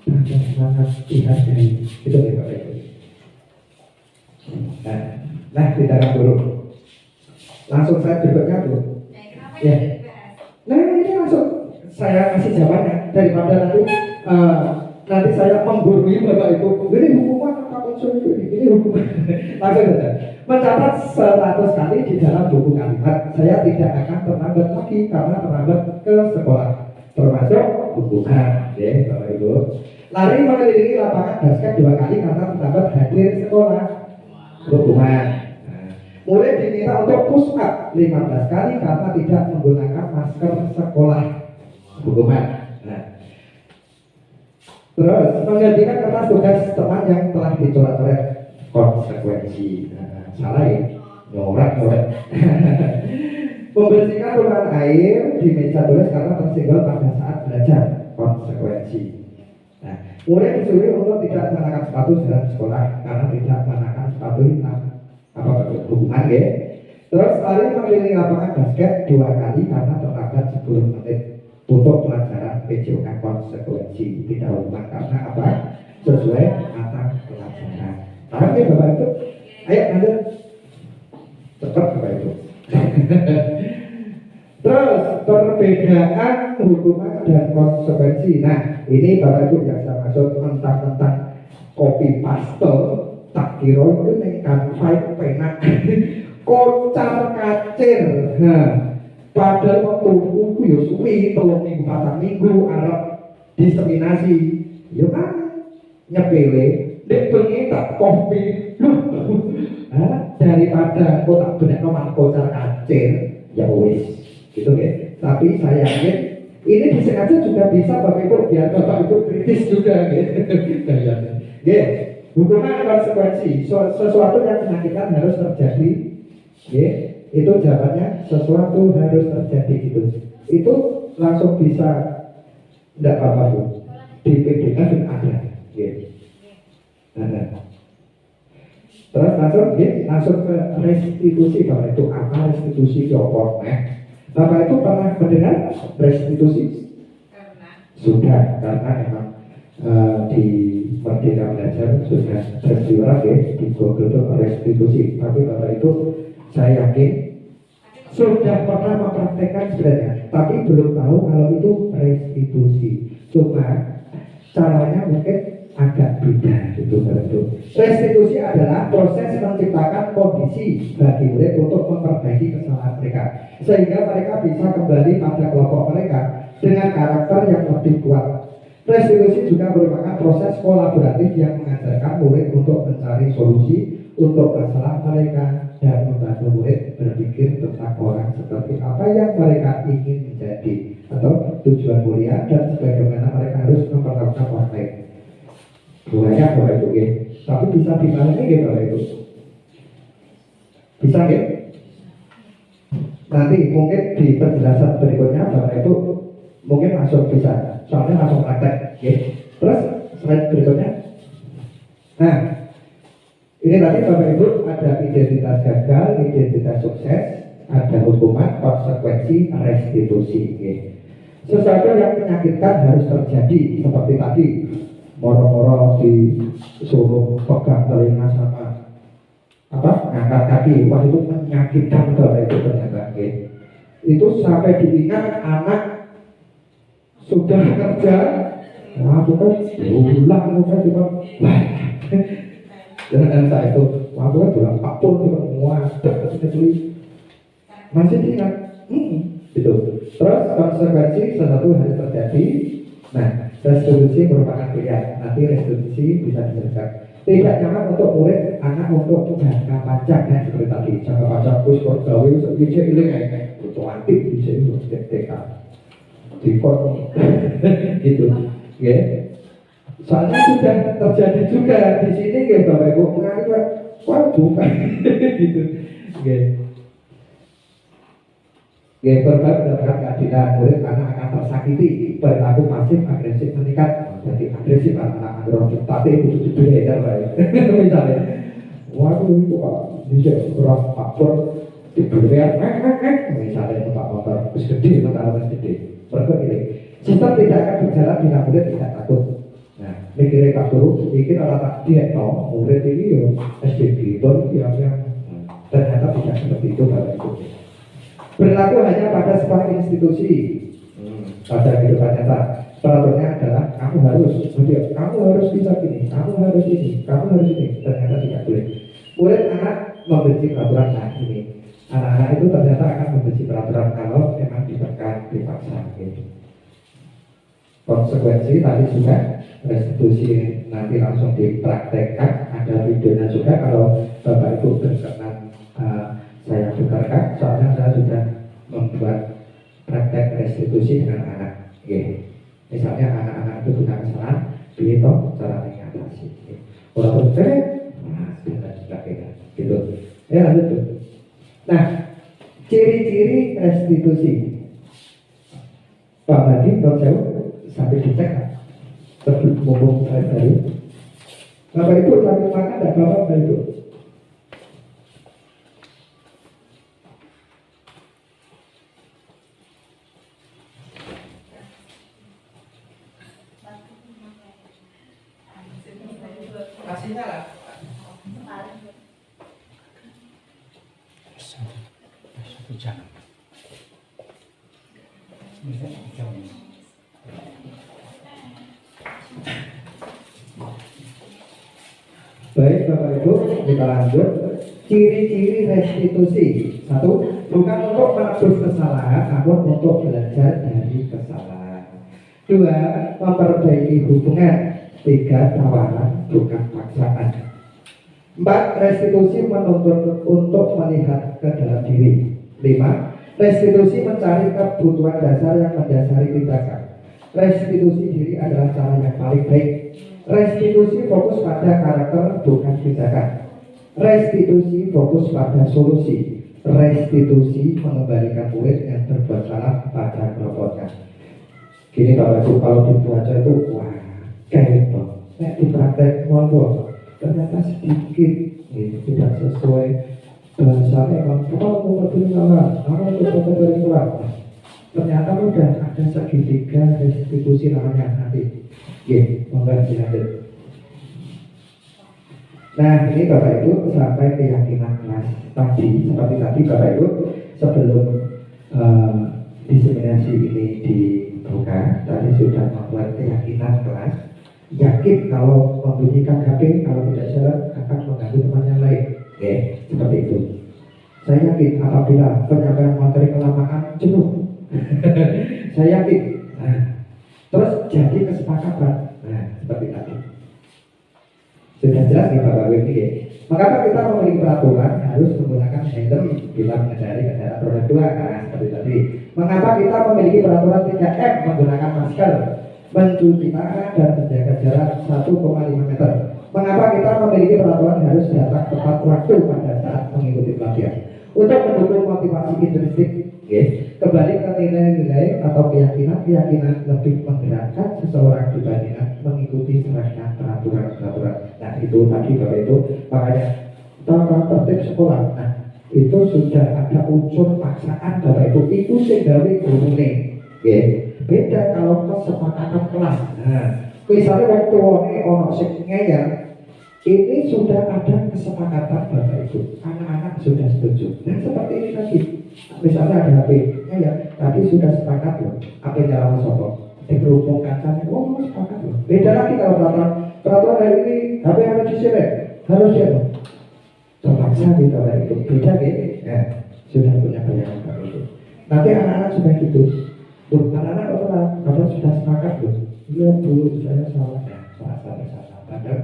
[SPEAKER 1] sangat dihargai. Itu ya Bapak Ibu. Nah kita dulu. Langsung saya berikutnya Bu.
[SPEAKER 3] Kenapa
[SPEAKER 1] Ya.
[SPEAKER 3] ini dibahas?
[SPEAKER 1] Nah ini langsung saya kasih jawabannya daripada nanti saya menggurui Bapak Ibu. Ini hukuman apa unsur ini hukuman. Langsung saja. Mencatat 100 kali di dalam buku kalimat. Saya tidak akan terlambat lagi karena terlambat ke sekolah. Termasuk hukuman, ya Bapak Ibu. Lari mengelilingi lapangan basket 2 kali karena terlambat hadir sekolah. Hukuman. Murid diminta untuk push up 15 kali karena tidak menggunakan masker sekolah. Hukuman. Terus menggantikan kertas tugas teman yang telah dicoret-coret. Konsekuensi. Salah ya? Nyoret. Membersihkan ruangan air di meja tulis karena tersenggol pada saat belajar. Konsekuensi. Murid disuruh untuk tidak mengenakan sepatu dalam sekolah karena tidak mengenakan sepatu hitam. Apa hukuman ya? Terus lari mengelilingi lapangan basket 2 kali karena terlambat 10 menit untuk pelajaran PJOK. Konsekuensi tidak hukuman karena apa? Sesuai mata pelajaran. Paham ya Bapak Ibu? Ayo lanjut. Cepat Bapak Ibu. Terus perbedaan hukuman dan konsekuensi. Nah ini Bapak Ibu yang saya maksud tentang copy paste. Tak kira itu nengkan fight penak kocar kacir. Padahal waktu buku ya suwi 3 minggu 4 minggu Arab diseminasi ya kan nyepele dek pengen tak kopi daripada kok tak benar nomor kocar kacir ya wis gitu ya. Tapi saya yakin ini disengaja juga bisa Bapak Ibu biar Bapak Ibu kritis juga gitu. Ya. Hukuman konsekuensi sesuatu yang menyakitkan harus terjadi, ya, itu jawabannya sesuatu harus terjadi gitu. Itu langsung bisa tidak apa-apa Bu. Di PDK ada, ya. Terus langsung ke restitusi. Bapak itu apa restitusi jopor? Bapak itu pernah mendengar restitusi? Sudah, karena memang di Merdeka Belajar sudah tersirat ya di Google itu restitusi. Tapi Bapak itu saya yakin sudah pernah mempraktekkan sebenarnya, tapi belum tahu kalau itu restitusi. Cuma caranya mungkin agak beda gitu Bapak Ibu. Restitusi adalah proses menciptakan kondisi bagi murid untuk memperbaiki kesalahan mereka sehingga mereka bisa kembali pada kelompok mereka dengan karakter yang lebih kuat. Restitusi juga merupakan proses kolaboratif yang mengajarkan murid untuk mencari solusi untuk masalah mereka dan membantu murid berpikir tentang orang seperti apa yang mereka ingin menjadi atau tujuan mulia dan sebagaimana mereka harus memperlakukan orang lain. Banyak Bapak Ibu ya. Tapi bisa dipahami ya Bapak Ibu? Bisa ya? Nanti mungkin di penjelasan berikutnya Bapak Ibu mungkin langsung bisa. Soalnya langsung praktek, ya. Terus slide berikutnya. Nah, ini tadi Bapak Ibu ada identitas gagal, identitas sukses, ada hukuman, konsekuensi, restitusi. Ya. Sesuatu yang menyakitkan harus terjadi seperti tadi, moro-moro disuruh pegang telinga sama apa ngangkat kaki, wah itu menyakitkan Bapak Ibu ternyata. Ya. Itu sampai diingat anak sudah kerja, wah bukan ulang bukan cuma dan saya itu wah bukan ulang pakpul juga muat masih diingat, gitu. Terus konsekuensi sesuatu harus terjadi. Nah, restitusi merupakan pilihan. Nanti restitusi bisa diselesaikan. Tidak nyaman untuk murid, anak untuk jangka panjang dan seperti tadi jangka panjang kus kok gawe bisa iling kayak butuh aktif bisa itu TK. Gitu, ya. Soalnya sudah terjadi juga di sini, ya Bapak Ibu menganggap, wah bukan, gitu, ya. Ya korban mendapatkan keadilan, murid anak akan tersakiti, perilaku pasif agresif meningkat, jadi agresif anak androgen, tapi itu beredar lah, misalnya, waduh itu kok bisa kurang faktor diberikan, misalnya Pak motor, terus gede, motor gede. Berikut ini, sistem tidak akan berjalan bila murid tidak takut. Nah, mikirnya Pak Guru, mikir orang tak direkno, murid ini yo SDB, baru yang ternyata tidak seperti itu Bapak Ibu. Berlaku hanya pada sebuah institusi, pada kehidupan nyata. Peraturannya adalah kamu harus bisa gini, kamu harus ini, kamu harus ini. Ternyata tidak boleh. Murid anak membenci peraturan. Nah ini, anak-anak itu ternyata akan membenci peraturan kalau memang ditekan, dipaksa. Gitu. Konsekuensi tadi sudah restitusi nanti langsung dipraktekkan. Ada videonya juga kalau Bapak Ibu berkenan saya putarkan, soalnya saya sudah membuat praktek restitusi dengan anak. Misalnya anak-anak itu punya kesalahan, begitu cara mengatasi. Orang berpikir, dan sebagainya. Gitu. Lanjut tuh. Nah, ciri-ciri restitusi. Pak Madi, kalau saya sampai dicek, sebelum ngomong saya tadi. Bapak Ibu sambil makan, tidak apa-apa itu.
[SPEAKER 2] Kasihnya lah. Satu jam.
[SPEAKER 1] Baik Bapak Ibu, kita lanjut. Ciri-ciri restitusi. Satu, bukan untuk menebus kesalahan, namun untuk belajar dari kesalahan. Dua, memperbaiki hubungan. Tiga, tawaran bukan paksaan. Empat, restitusi menuntut untuk melihat ke dalam diri. Lima, restitusi mencari kebutuhan dasar yang mendasari tindakan. Restitusi diri adalah cara yang paling baik. Restitusi fokus pada karakter bukan tindakan. Restitusi fokus pada solusi. Restitusi mengembalikan murid yang berbuat salah pada kelompoknya. Gini Bapak Ibu, kalau dibaca itu wah kayak itu. Nek dipraktek ngomong ternyata sedikit tidak sesuai bahasanya. Kalau mau berkenalan, kalau mau berkenalan, ternyata udah ada segitiga restitusi namanya nanti. Monggo dilanjut. Nah ini Bapak Ibu sampai keyakinan kelas tadi. Seperti tadi Bapak Ibu sebelum diseminasi ini dibuka, tadi sudah membuat keyakinan kelas. Yakin kalau membunyikan HP kalau tidak jalan akan mengganggu teman yang lain. Seperti itu. Saya yakin apabila penyampaian materi kelamaan jenuh. Saya yakin. Terus jadi kesepakatan. Seperti tadi. Sudah jelas nih Bapak Ibu ya. Mengapa kita memiliki peraturan harus menggunakan helm bila mengendari kendaraan roda 2? Seperti tadi. Mengapa kita memiliki peraturan 3M menggunakan masker, mencuci tangan dan menjaga jarak 1,5 meter? Mengapa kita memiliki peraturan harus datang tepat waktu pada saat mengikuti pelatihan? Untuk mendukung motivasi intrinsik, kembali ke nilai-nilai atau keyakinan lebih menggerakkan seseorang dibandingkan mengikuti serangkaian peraturan-peraturan. Nah itu tadi Bapak Ibu, makanya tata tertib sekolah. Nah itu sudah ada unsur paksaan Bapak Ibu, itu sehingga gurune. Beda kalau kesepakatan kelas. Nah misalnya waktu ono sing ngeyel, ini sudah ada kesepakatan Bapak Ibu, anak-anak sudah setuju. Nah seperti ini tadi, misalnya ada HP, ya tadi sudah sepakat loh, apa yang dalam sopok, berhubung kancanya, sepakat loh. Beda lagi kalau peraturan hari ini, HP harus diselek, harus ya loh. Terpaksa di Bapak Ibu, beda ya, sudah punya bayangan Bapak Ibu. Nanti anak-anak sudah gitu, tuh anak-anak kalau sudah sepakat loh, iya dulu saya salah, padahal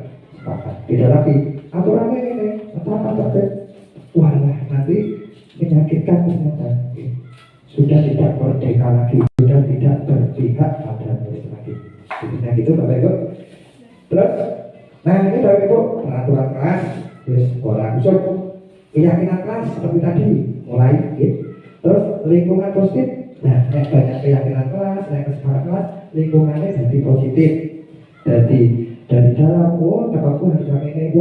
[SPEAKER 1] tidak lagi aturannya ini apa tertib. Walah nanti menyakitkan ternyata. Sudah tidak merdeka lagi, sudah tidak berpihak pada murid lagi. Nah gitu Bapak Ibu. Terus, nah ini Bapak Ibu peraturan kelas, terus orang usul keyakinan kelas seperti tadi mulai. Terus lingkungan positif. Nah banyak keyakinan kelas, banyak kesepakatan kelas, lingkungannya jadi positif. Jadi dari dalam, aku harus ini,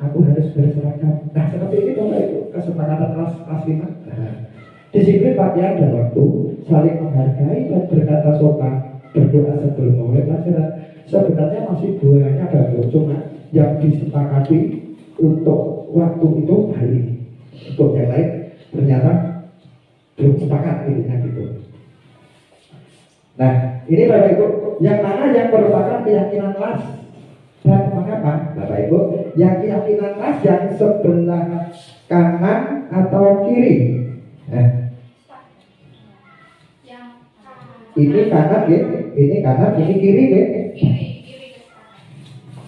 [SPEAKER 1] aku harus berseragam. Nah seperti ini Bapak Ibu, kesepakatan kelas 5. Nah, disiplin pakaian dan waktu, saling menghargai dan berkata sopan, berdoa sebelum mulai pelajaran, sebenarnya masih buahnya bagus, cuma yang disepakati untuk waktu itu hari ini. Untuk yang lain ternyata belum sepakat intinya gitu. Nah, ini Bapak Ibu, yang mana yang merupakan keyakinan kelas dan mengapa Bapak Ibu, yang keyakinan kelas yang sebelah kanan atau kiri? Ini kanan ya, ini kanan, ini kiri ya.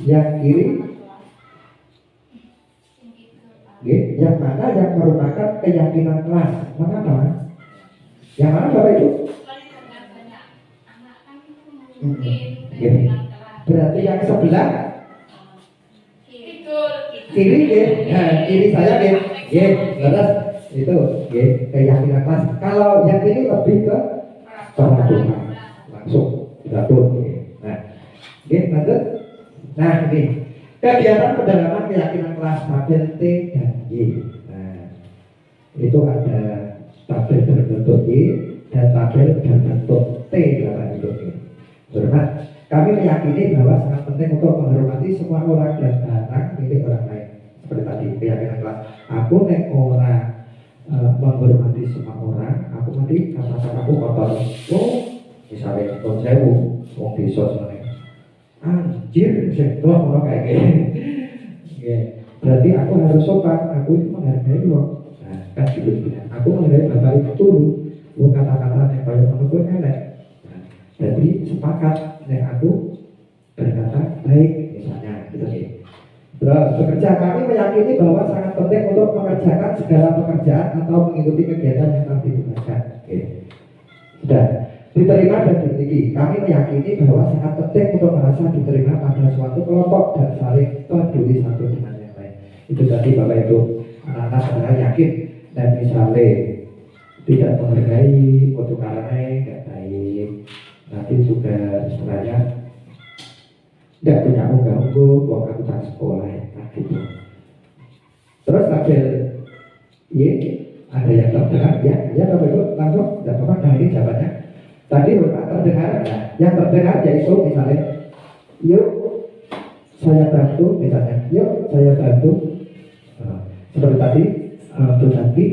[SPEAKER 1] Yang kiri ya, yang mana yang merupakan keyakinan kelas? Mengapa? Yang mana Bapak Ibu? Ya. Berarti yang sebelah kiri ya, nah, kiri saya ya, ya, terus itu ya, keyakinan kelas. Kalau yang ini lebih ke peraturan langsung beratur. Nah, oke, lanjut. Nah, ini kegiatan pendalaman keyakinan kelas tabel T dan Y. Nah, itu ada tabel berbentuk Y dan tabel berbentuk T dalam hidup ini. Hormat, kami meyakini bahwa sangat penting untuk menghormati semua orang dan barang milik orang lain. Seperti tadi keyakinan kelas. Aku nek orang menghormati semua orang, aku nanti katakan aku kotor. Oh, misalnya kon sewu, wong desa sebenarnya. Anjir, sengkong orang kayak gini. Ya, berarti aku harus sopan. Aku itu menghargai wong. Nah, kan gitu bilang. Aku menghargai bapak itu dulu. Wong kata-kata yang banyak menurutku elek. Nah, jadi sepakat. Nek aku berkata baik, misalnya gitu ya. Terus bekerja, kami meyakini bahwa sangat penting untuk mengerjakan segala pekerjaan atau mengikuti kegiatan yang telah ditugaskan. Oke. Sudah diterima dan dimiliki. Kami meyakini bahwa sangat penting untuk merasa diterima pada suatu kelompok dan saling peduli satu dengan yang lain. Itu tadi Bapak Ibu, anak-anak saudara yakin dan misalnya tidak menghargai mutu karena tidak baik, nanti juga istilahnya tidak punya unggah-ungguh, wong aku tak sekolah nah gitu. Terus tabel Y ada yang terdengar ya Bapak Ibu langsung tidak apa-apa. Nah ini jawabannya tadi Bapak terdengar ya. Yang terdengar yaitu misalnya yuk saya bantu, misalnya yuk saya bantu seperti tadi tetapi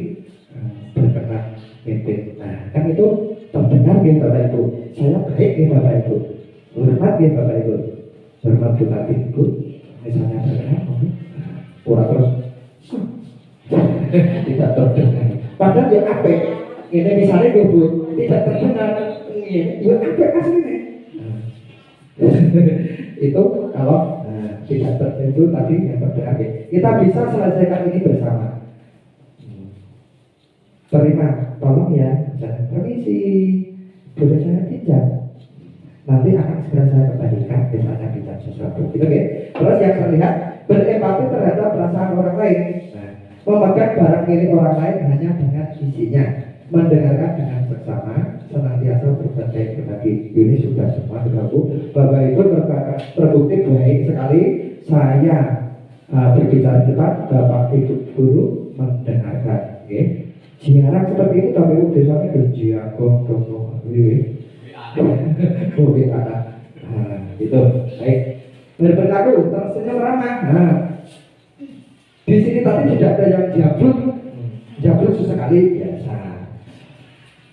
[SPEAKER 1] berkenan pimpin. Nah kan itu terdengar ya Bapak Ibu. Saya baik ya Bapak Ibu, hormat ya Bapak Ibu, hormat tetapi Ibu misalnya berkenan orang terus tidak terdengar. Padahal yang apa? Ini misalnya Ibu tidak terdengar, ya apa aslinya? Itu kalau tidak tertentu tadi yang terdengar. Kita bisa selesaikan ini bersama. Terima, tolong ya, jangan permisi, boleh saya pinjam. Nanti akan segera saya kembalikan, misalnya pinjam sesuatu. Gitu ya. Terus yang terlihat berempati terhadap perasaan orang lain. Memegang barang milik orang lain hanya dengan isinya, mendengarkan dengan bersama, senantiasa berbuat baik berbagi. Ini sudah semua berlaku. Bapak Ibu terbukti baik sekali. Saya berbicara depan, Bapak Ibu guru mendengarkan. Okay. Siaran seperti ini Bapak Ibu biasanya berjiagong dong, gitu. Baik. Berberlaku tersenyum ramah. Nah, di sini tadi tidak ada yang jabluk sesekali biasa.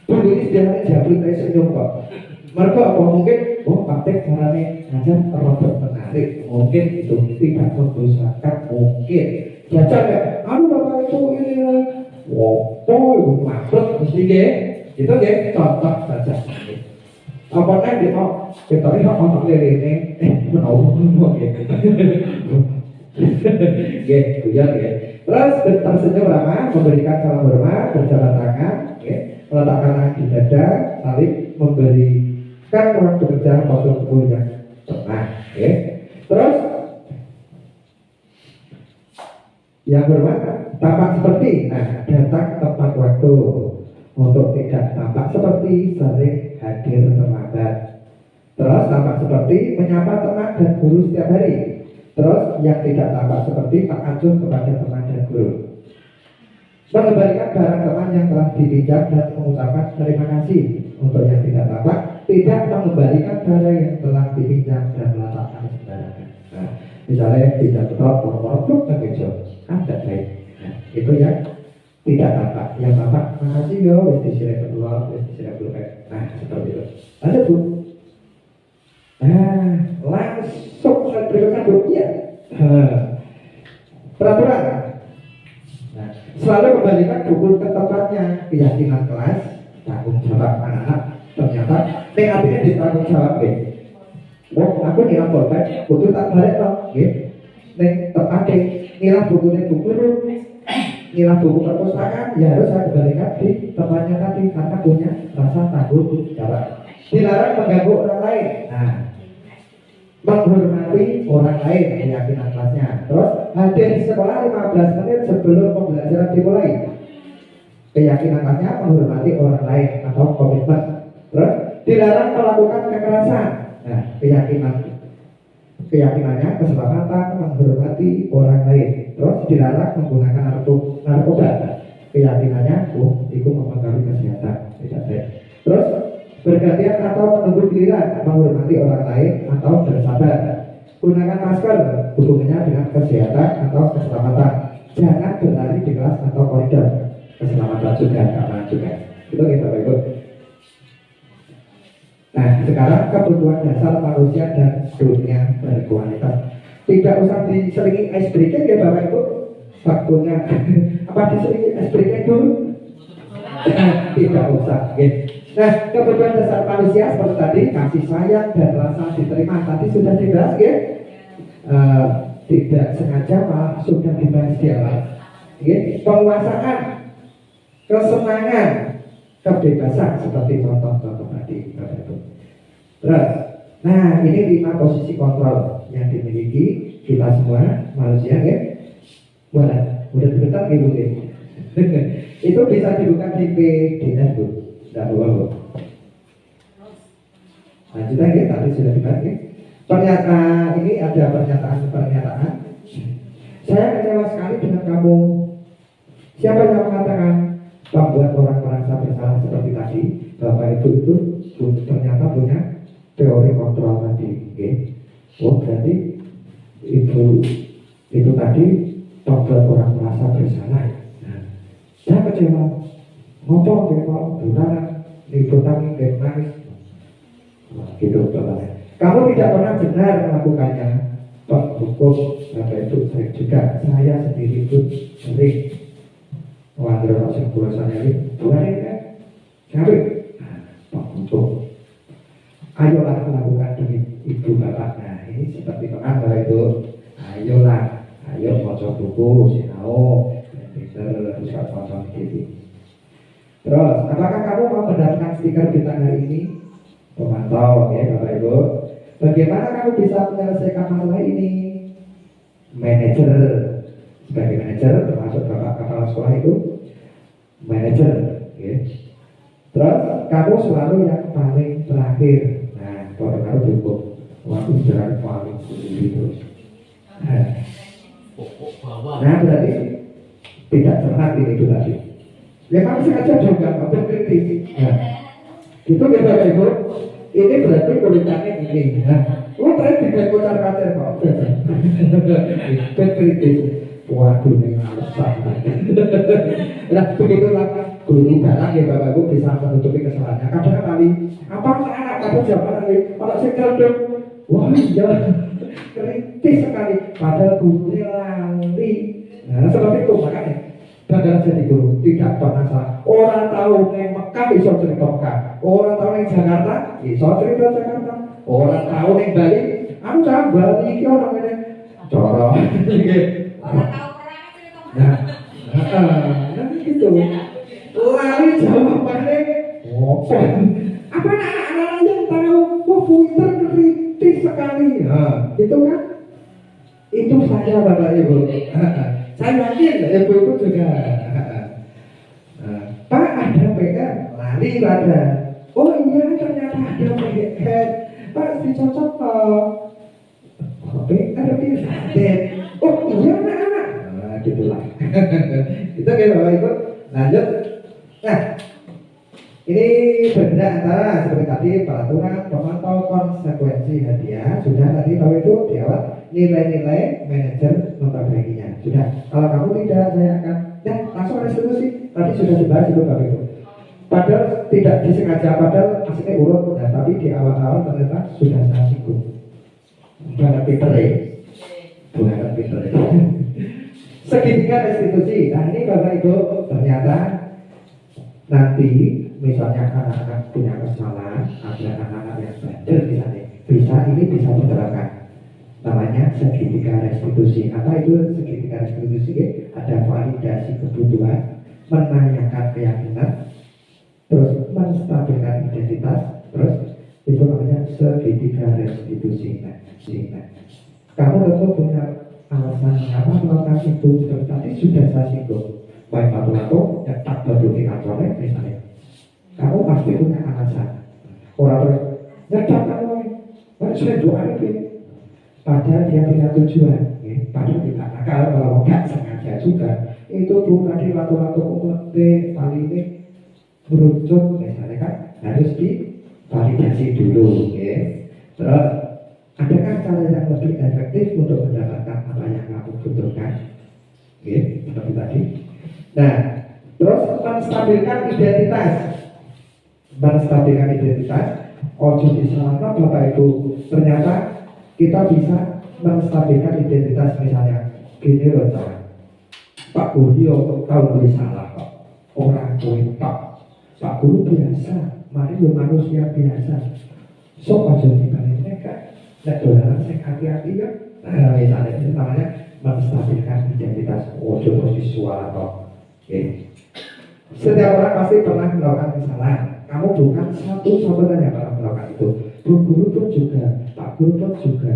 [SPEAKER 1] Dulu ini biasanya jabluk dari senyum kok. Mereka apa mungkin, praktek caranya ngajar terlalu menarik, mungkin itu tidak membosankan, mungkin. Jajan ya, Bapak itu ini, maklum mesti gitu contoh saja. Apa nih kita lihat otak lele ini, menawar gitu ya. Terus tersenyum ramah, memberikan salam hormat, berjabat tangan, meletakkan tangan di dada, saling memberikan ruang bekerja postur tubuh yang tenang. Terus yang hormat tampak seperti datang tepat waktu, untuk tidak tampak seperti sering hadir terlambat. Terus tampak seperti menyapa teman dan guru setiap hari. Terus yang tidak tampak seperti tak acuh kepada teman dan guru. Mengembalikan barang teman yang telah dipinjam dan mengucapkan terima kasih. Untuk yang tidak tampak tidak mengembalikan barang yang telah dipinjam dan meletakkan sembarangan. Nah, misalnya tidak tetap orang-orang tak kejo, kan tidak baik. Nah, itu yang tidak tampak. Yang tampak, makasih yo, wis disirek keluar, wis disirek keluar. Nah, seperti itu. Lanjut Bu. Nah, langsung saya berikan Bu. Iya. Peraturan. Nah, selalu kembalikan buku ke tempatnya. Keyakinan kelas, tanggung jawab anak-anak. Ternyata artinya ditanggung jawab ya. Wah, aku nilai korban, buku tak balik toh, ya. Neng tepatnya nilai bukunya buku nilai buku perpustakaan ya harus saya kembalikan di tempatnya tadi karena punya rasa tanggung jawab. Dilarang mengganggu orang lain. Nah, menghormati orang lain keyakinan kelasnya. Terus hadir di sekolah 15 menit sebelum pembelajaran dimulai. Keyakinan kelasnya menghormati orang lain atau komitmen. Terus dilarang melakukan kekerasan. Nah, keyakinannya keselamatan menghormati orang lain. Terus dilarang menggunakan narkoba. Keyakinannya, itu mempengaruhi kesehatan. Tidak baik. Terus bergantian atau menunggu giliran menghormati orang lain atau bersabar. Gunakan masker hubungannya dengan kesehatan atau keselamatan. Jangan berlari di kelas atau koridor. Keselamatan juga, keamanan juga. Itu kita Ibu. Nah, sekarang kebutuhan dasar manusia dan dunia berkualitas. Tidak usah diselingi ice breaking ya Bapak Ibu. Waktunya apa diselingi ice breaking dulu? Tidak usah. Gitu. Nah, kebutuhan dasar manusia seperti tadi kasih sayang dan rasa diterima tadi sudah dibahas ya. Tidak sengaja malah sudah dibahas di awal. Penguasaan, kesenangan, kebebasan seperti contoh-contoh tadi. Terus, nah ini 5 posisi kontrol yang dimiliki kita semua manusia ya. Udah sebentar ibu ya. Itu bisa dibuka di PDF Bu. Tidak boleh. Lanjut lagi tadi sudah dibahas ya. Pernyataan ini ada pernyataan. Saya kecewa sekali dengan kamu. Siapa yang mengatakan membuat orang merasa bersalah seperti tadi? Bapak Ibu itu ternyata punya teori kontrol tadi. Oh berarti itu tadi membuat orang merasa bersalah. Nah, saya kecewa. Ngopo kok durang ibu tangi dan nangis. Gitu Bapak. Kamu tidak pernah benar melakukannya. Pak hukum Bapak itu saya juga saya sendiri pun sering wajar masih pulsanya ini buarin kan sampai Pak hukum ayolah melakukan demi ibu bapak. Nah ini seperti pengan Bapak itu ayolah ayo baca buku sinau pinter bisa baca gitu. Terus apakah kamu mau mendapatkan stiker bintang hari ini? Pemantau ya Bapak Ibu. Bagaimana kamu bisa menyelesaikan masalah ini? Manajer, sebagai manajer termasuk Bapak kepala sekolah itu manajer ya. Terus kamu selalu yang paling terakhir. Nah, kalau kamu cukup waktu jalan paling terus. Nah berarti tidak cermat ini itu tadi. Ya kamu sengaja juga berkritik. Nah, itu ya Bapak Ibu. Ini berarti kulitannya ini. Tren tidak kocar kacir kok. Berkritik. Waduh ini alasan. Nah begitulah guru barang ya Bapak Ibu bisa menutupi kesalahannya. Kadang kali apa anak kamu zaman kali kalau saya dong. Wah iya kritis sekali. Padahal gurunya lali. Nah seperti itu makanya. Padahal jadi guru tidak pernah salah. Orang tahu yang Mekah bisa cerita Mekah. Orang tahu yang Jakarta bisa cerita Jakarta. Orang tahu yang Bali, aku tahu Bali ini orang ini corong.
[SPEAKER 3] Orang tahu perang cerita Mekah.
[SPEAKER 1] Nah gitu. Lari jawabannya. Apa anak-anak yang tahu? Wah Twitter kritis sekali. Itu kan? Itu saya Bapak Ibu. Saya yakin ibu-ibu juga. Pak ada PR, lari pada. Oh iya ternyata ada PR. Pak dicocok PR disadet. Oh iya anak-anak. Nah gitulah. Itu kayak Bapak Ibu. Lanjut. Nah Ini berbeda antara seperti tadi peraturan, pemantau, konsekuensi hadiah. Sudah tadi bahwa itu di awal nilai-nilai manajer memperbaikinya. Sudah. Kalau kamu tidak, saya akan langsung restitusi. Tadi sudah dibahas itu Bapak Ibu. Padahal tidak disengaja, padahal aslinya urut. Nah, tapi di awal-awal ternyata sudah saya singgung. Bukan Peter ya. Bukan Peter ya. Segitiga restitusi. Nah ini Bapak Ibu ternyata nanti misalnya anak-anak punya kesalahan, ada anak-anak yang bandel misalnya, ini bisa diterapkan. Namanya segitiga restitusi. Apa itu segitiga restitusi? Ada validasi kebutuhan, menanyakan keyakinan, terus menstabilkan identitas, terus itu namanya segitiga restitusi. Nah, kamu tentu punya alasan mengapa melakukan itu. Seperti tadi sudah saya singgung. Baik lato-lato, tak berdiri acorek misalnya. Kamu pasti punya alasan. Orang terus nyedap kamu, saya doa itu. Padahal dia punya tujuan. Padahal tidak. Nah, kalau nggak sengaja juga, itu bukan di lato-lato umumnya kali ini merucut misalnya kan harus divalidasi dulu. Terus adakah cara yang lebih efektif untuk mendapatkan apa yang kamu butuhkan? Seperti tadi. Nah, terus menstabilkan identitas. Ojo disalahkan Bapak Ibu. Ternyata kita bisa menstabilkan identitas misalnya. Gini loh cara. Pak Guru tahu gue salah kok. Orang tua Pak Guru biasa. Mari lo manusia biasa. Sok aja dibalik mereka. Nek dolanan sing hati-hati ya. Nah, misalnya itu namanya menstabilkan identitas. Ojo terus visual kok. Setiap orang pasti pernah melakukan kesalahan. Kamu bukan satu-satunya yang pernah melakukan itu. Bu Guru pun juga, Pak Guru pun juga.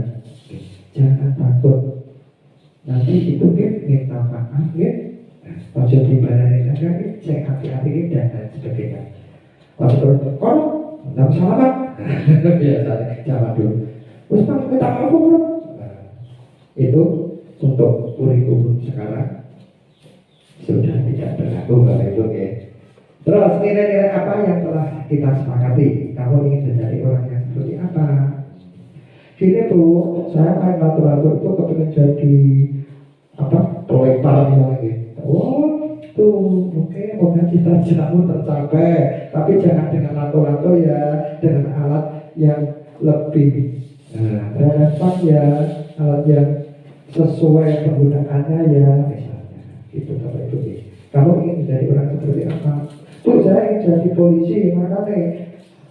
[SPEAKER 1] Jangan takut. Nanti itu minta maaf, ojo dibalani saja, cek hati-hati dan sebagainya. Waktu terus, kok, tidak salah biasa, jawab dulu. Terus Pak, minta maaf belum? Itu untuk kurikulum sekarang sudah tidak berlaku Bapak Ibu. Terus nilai-nilai apa yang telah kita sepakati? Kamu ingin menjadi orang yang seperti apa? Gini Bu, saya main lato-lato itu kepengen jadi pelempar lagi. Oh, tuh, oke, moga cita-citamu tercapai. Tapi jangan dengan lato-lato ya, dengan alat yang lebih relevan ya, alat yang sesuai penggunaannya ya, misalnya. Gitu Bapak Ibu. Kamu ingin menjadi orang seperti apa? Tuh saya ingin jadi polisi, makanya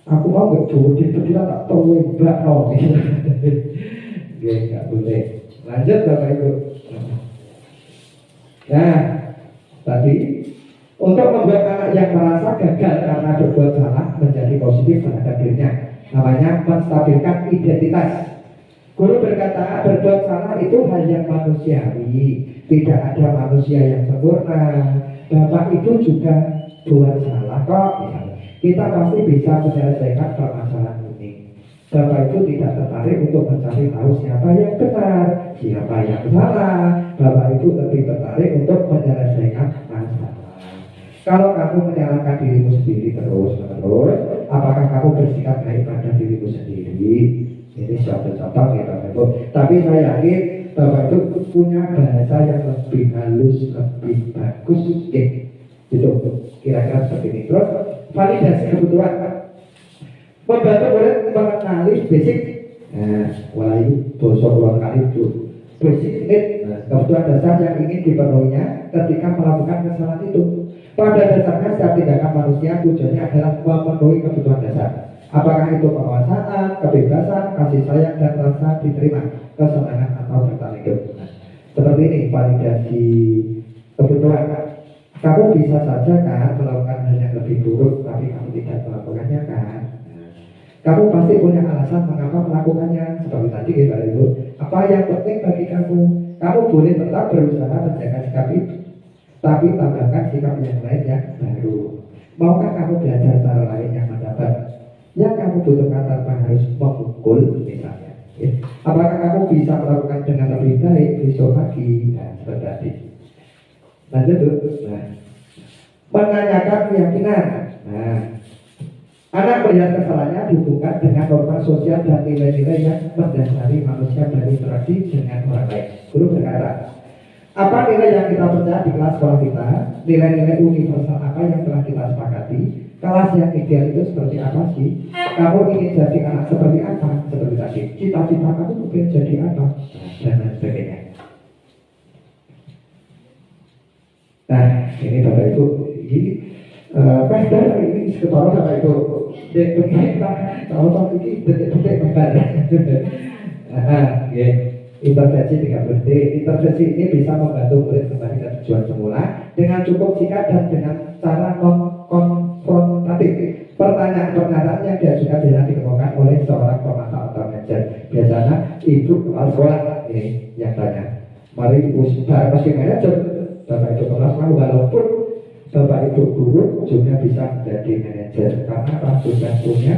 [SPEAKER 1] aku mau nggak itu kita tak tahu mbak no. Nggak boleh. Lanjut Bapak Ibu. Nah, tadi untuk membuat anak yang merasa gagal karena berbuat salah menjadi positif terhadap dirinya, namanya menstabilkan identitas. Guru berkata berbuat salah itu hal yang manusiawi, tidak ada manusia yang sempurna. Bapak itu juga buat salah kok. Kita pasti bisa menyelesaikan permasalahan ini. Bapak itu tidak tertarik untuk mencari tahu siapa yang benar, siapa yang salah. Bapak itu lebih tertarik untuk menyelesaikan masalah. Kalau kamu menyalahkan dirimu sendiri terus-menerus, apakah kamu bersikap baik pada dirimu sendiri? Ini contoh-contoh ya Bapak Ibu. Tapi saya yakin Bapak itu punya bahasa yang lebih halus, lebih bagus. Itu kira-kira seperti ini. Terus validasi kebutuhan, membantu murid mengenali basic. Mulai bosok ulang kali itu basic need, kebutuhan dasar yang ingin dipenuhinya ketika melakukan kesalahan itu. Pada dasarnya setiap tindakan manusia tujuannya adalah memenuhi kebutuhan dasar. Apakah itu penguasaan, kebebasan, kasih sayang dan rasa diterima, kesenangan atau bertahan hidup. Seperti ini validasi kebutuhan. Kamu bisa saja kan melakukan hal yang lebih buruk, tapi kamu tidak melakukannya kan? Kamu pasti punya alasan mengapa melakukannya. Seperti tadi Bapak Ibu, apa yang penting bagi kamu? Kamu boleh tetap berusaha menjaga sikap itu, tapi tambahkan sikap yang lain yang baru. Maukah kamu belajar cara lain yang mendapat yang kamu butuhkan tanpa harus memukul misalnya? Apakah kamu bisa melakukan dengan lebih baik besok pagi? Nah, seperti tadi. Lanjut tuh. Nah, menanyakan keyakinan. Nah, Anak melihat kesalahannya dihubungkan dengan norma sosial dan nilai-nilai yang mendasari manusia berinteraksi dengan orang lain. Guru berkata, apa nilai yang kita percaya di kelas sekolah kita? Nilai-nilai universal apa yang telah kita sepakati? Kelas yang ideal itu seperti apa sih? Kamu ingin jadi anak seperti apa? Seperti tadi, cita-cita kamu ingin jadi apa? Dan lain sebagainya. Nah, ini Bapak Ibu, ini pastor ini sekarang Bapak Ibu, begini kalau ini detik-detik membar. Ya, intervensi 3D. Intervensi ini bisa membantu murid kembali ke tujuan semula dengan cukup singkat dan dengan cara non-konfrontatif. Pertanyaan-pertanyaan yang diajukan bisa ditemukan oleh seorang pemantau atau manajer. Biasanya ibu kepala sekolah ini yang tanya. Mari ibu meski manajer, Bapak Ibu kelas mau walaupun Bapak Ibu guru juga bisa menjadi manajer karena apa? Sudah punya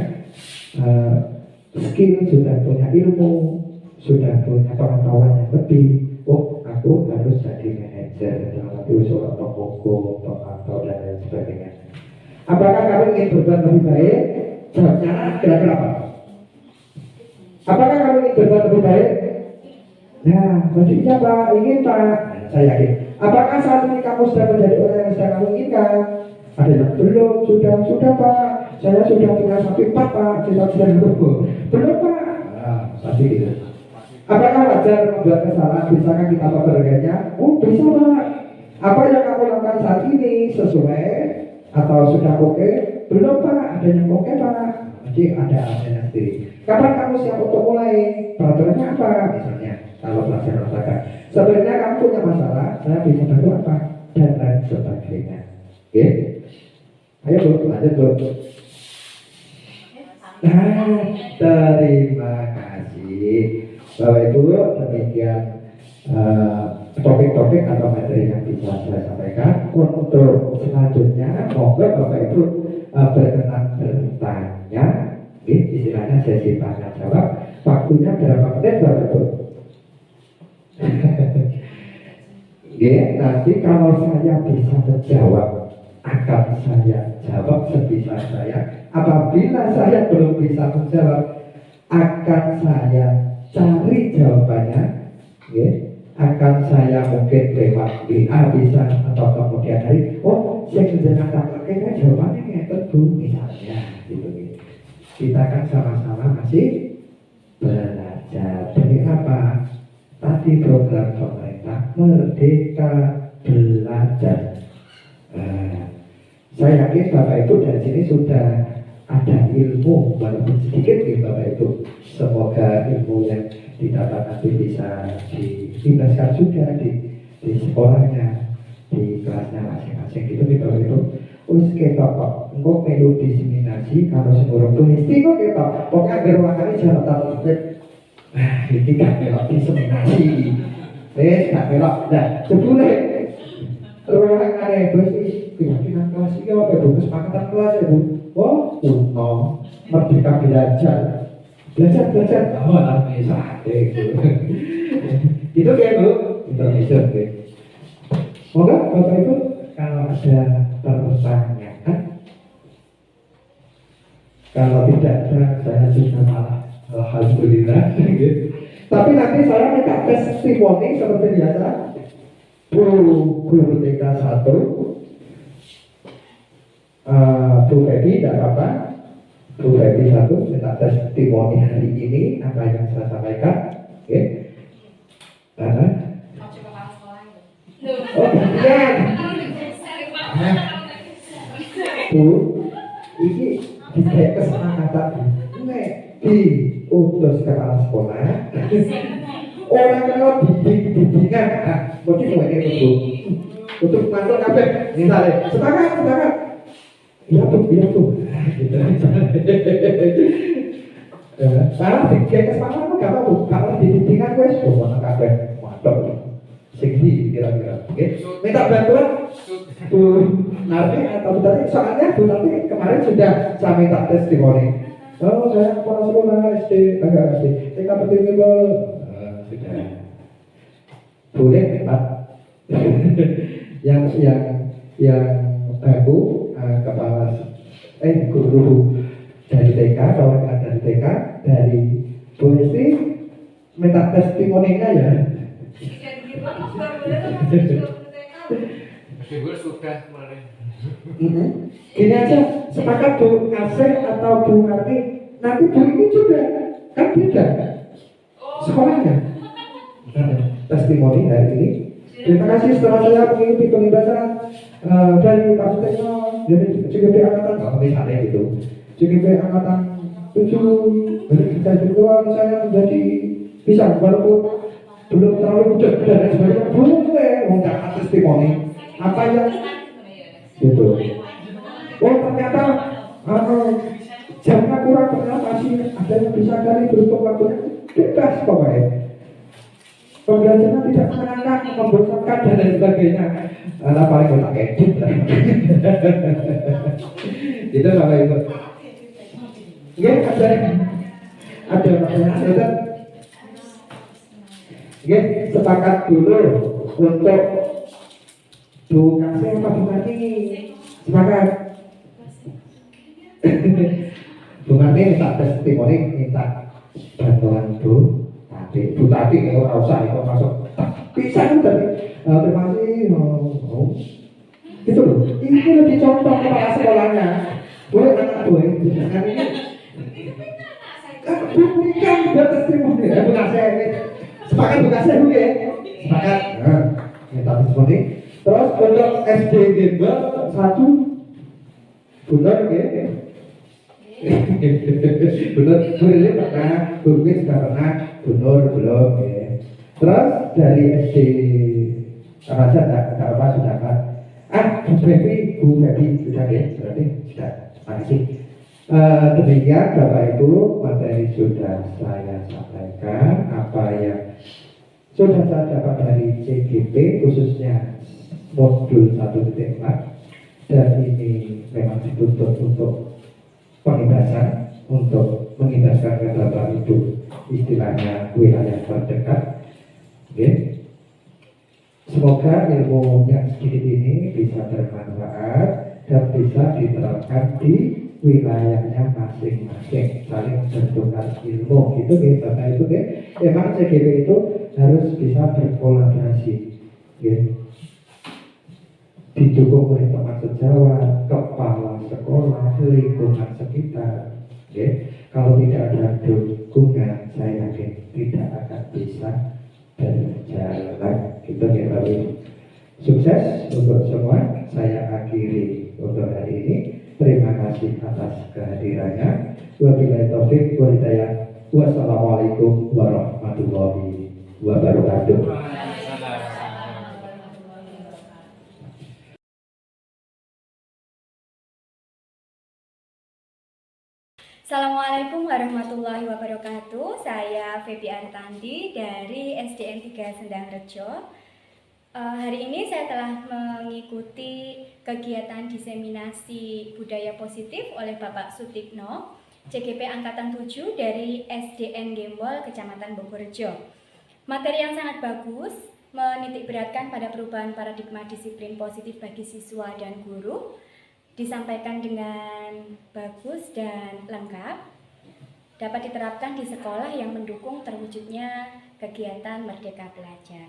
[SPEAKER 1] skill, sudah punya ilmu, sudah punya pengetahuan yang lebih. Oh, aku harus jadi manajer dalam arti usul atau hukum, pemantau dan lain sebagainya. Apakah kamu ingin berbuat lebih baik? Jawabnya kira-kira apa? Apakah kamu ingin berbuat lebih baik? Nah, maksudnya Pak, ingin Pak. Nah, saya yakin. Apakah saat ini kamu sudah menjadi orang yang sedang kamu inginkan? Ada yang belum, sudah Pak. Saya sudah punya sapi 4 Pak, cita-cita belum Pak. Nah, pasti gitu. Apakah wajar membuat kesalahan? Bisakah kita memperbaiknya? Oh, bisa Pak. Apa yang kamu lakukan saat ini sesuai atau sudah oke? Belum Pak, ada yang oke Pak. Jadi ada adanya sendiri. Kapan kamu siap untuk mulai? Peraturannya apa? Misalnya, kalau pelajaran olahraga. Sebenarnya kamu punya masalah, saya bisa bantu apa? Dan lain sebagainya. Oke? Ayo Bu, lanjut Bu. Nah, terima kasih. Bapak Ibu, demikian topik-topik atau materi yang bisa saya sampaikan. Untuk selanjutnya, monggo Bapak Ibu berkenan bertanya. Istilahnya sesi tanya jawab. Waktunya berapa menit Bapak Ibu? Ya, nanti kalau saya bisa menjawab, akan saya jawab sebisa saya. Apabila saya belum bisa menjawab, akan saya cari jawabannya. Ya, akan saya mungkin lewat WA bisa atau kemudian hari, oh, saya sudah katakan jawabannya kayak Bu, misalnya, gitu. Kita kan sama-sama masih belajar. Jadi apa? Tadi program pemerintah Merdeka Belajar. Saya yakin Bapak Ibu dari sini sudah ada ilmu walaupun sedikit ya Bapak Ibu. Semoga ilmu yang didapat nanti bisa diimbaskan juga di sekolahnya, di kelasnya masing-masing gitu nih Bapak Ibu. Wis ketok kok, engko melu diseminasi kalau sing urung tulis kok ketok. Pokoke agar ruangane jabatan nah, ini kan melok diseminasi. Gak melok. Nah, jebule ruangane bos iki keyakinan kelas iki apa Bu? Kesepakatan kelas ya Bu. Oh, kuno, Merdeka Belajar. Belajar. Oh, tapi sate. Itu kayak Bu, intermission deh. Moga Bapak Ibu kalau ada pertanyaan, kalau tidak ada saya sudah malah alhamdulillah. Tapi nanti saya minta testimoni seperti biasa. Guru TK 1, Bu Febi tidak apa-apa. Bu Febi 1 minta testimoni hari ini apa yang saya sampaikan. Oke. Oh, kemudian Bu, ini kayak kesepakatan diutus kepala sekolah. Orang kalau bimbingan, mungkin mulai itu untuk masuk kabeh. Misalnya, sepakat. Iya Bu. Karena kayak kesepakatan nggak apa Bu. Kalau dibimbingan gue semua kabeh mantap. Segini kira-kira, oke? Minta bantuan Bu Narti atau Bu Tati, soalnya Bu Tati kemarin sudah saya minta testimoni. Oh, saya kepala sekolah SD, agak SD. Saya dapat ini sudah. Boleh Pak? yang baru kepala guru dari TK, perwakilan dari TK, dari Bu Hesti minta testimoninya ya.
[SPEAKER 2] Meskipun sudah kemarin.
[SPEAKER 1] Gini aja, sepakat Bu Asep atau Bu Marti, nanti Bu ini juga kan beda sekolahnya. Testimoni hari ini. Terima kasih setelah saya mengikuti pembebasan dari Pak Sutekno dari CGP Angkatan, misalnya gitu, CGP Angkatan 7, dari kita juga saya menjadi bisa walaupun belum terlalu muda dan lain sebagainya, boleh mengangkat testimoni apa yang gitu. Oh ternyata jamnya kurang, ternyata masih ada yang bisa dari beruntung waktunya, bebas pokoknya. Pembelajaran tidak menyenangkan, membosankan dan lain sebagainya. Karena paling otak edit lah. Itu kalau itu. Ya ada makanya. Ya sepakat dulu untuk Bu Kasih apa Bu Marti sepakat. Bu Marti minta testimoni, minta bantuan Bu Tati kalau nggak usah itu masuk bisa kan tadi. Terima kasih. Gitu loh. Ini lebih contoh kepala sekolahnya. Boleh anak gue kan ini. Buktikan buat testimoni. Bukan saya ini. Sepakat bukan saya gue. Sepakat. Minta testimoni. Terus untuk SD Gembel 1 benar ya. Benar, boleh pernah, Burmi sudah pernah, Bunur belum ya. Terus dari SD Raja tak apa sudah kan? Bu Febi sudah ya, berarti sudah. Terima kasih. Demikian Bapak Ibu, materi sudah saya sampaikan. Apa yang sudah saya dapat dari CGP khususnya modul 1.4 dan ini memang dituntut untuk penghibasan untuk menghibaskan keterbatasan hidup istilahnya wilayah terdekat. Okay. Semoga ilmu yang sedikit ini bisa bermanfaat dan bisa diterapkan di wilayahnya masing-masing, saling bertukar ilmu gitu ya Bapak Ibu ya. Memang CGP itu harus bisa berkolaborasi ya. Didukung oleh teman sejawat, kepala sekolah, lingkungan sekitar. Okay. Kalau tidak ada dukungan, saya yakin tidak akan bisa berjalan. Gitu ya Bapak. Sukses untuk semua. Saya akhiri untuk hari ini. Terima kasih atas kehadirannya. Wabillahi taufiq wal hidayah. Wassalamualaikum warahmatullahi wabarakatuh.
[SPEAKER 4] Assalamualaikum warahmatullahi wabarakatuh. Saya Febi Artandi dari SDN 3 Sendang Rejo. Hari ini saya telah mengikuti kegiatan diseminasi budaya positif oleh Bapak Sutikno, CGP Angkatan 7 dari SDN Gembol, Kecamatan Bogorjo. Materi yang sangat bagus, menitik beratkan pada perubahan paradigma disiplin positif bagi siswa dan guru. Disampaikan dengan bagus dan lengkap, dapat diterapkan di sekolah yang mendukung terwujudnya kegiatan Merdeka Belajar.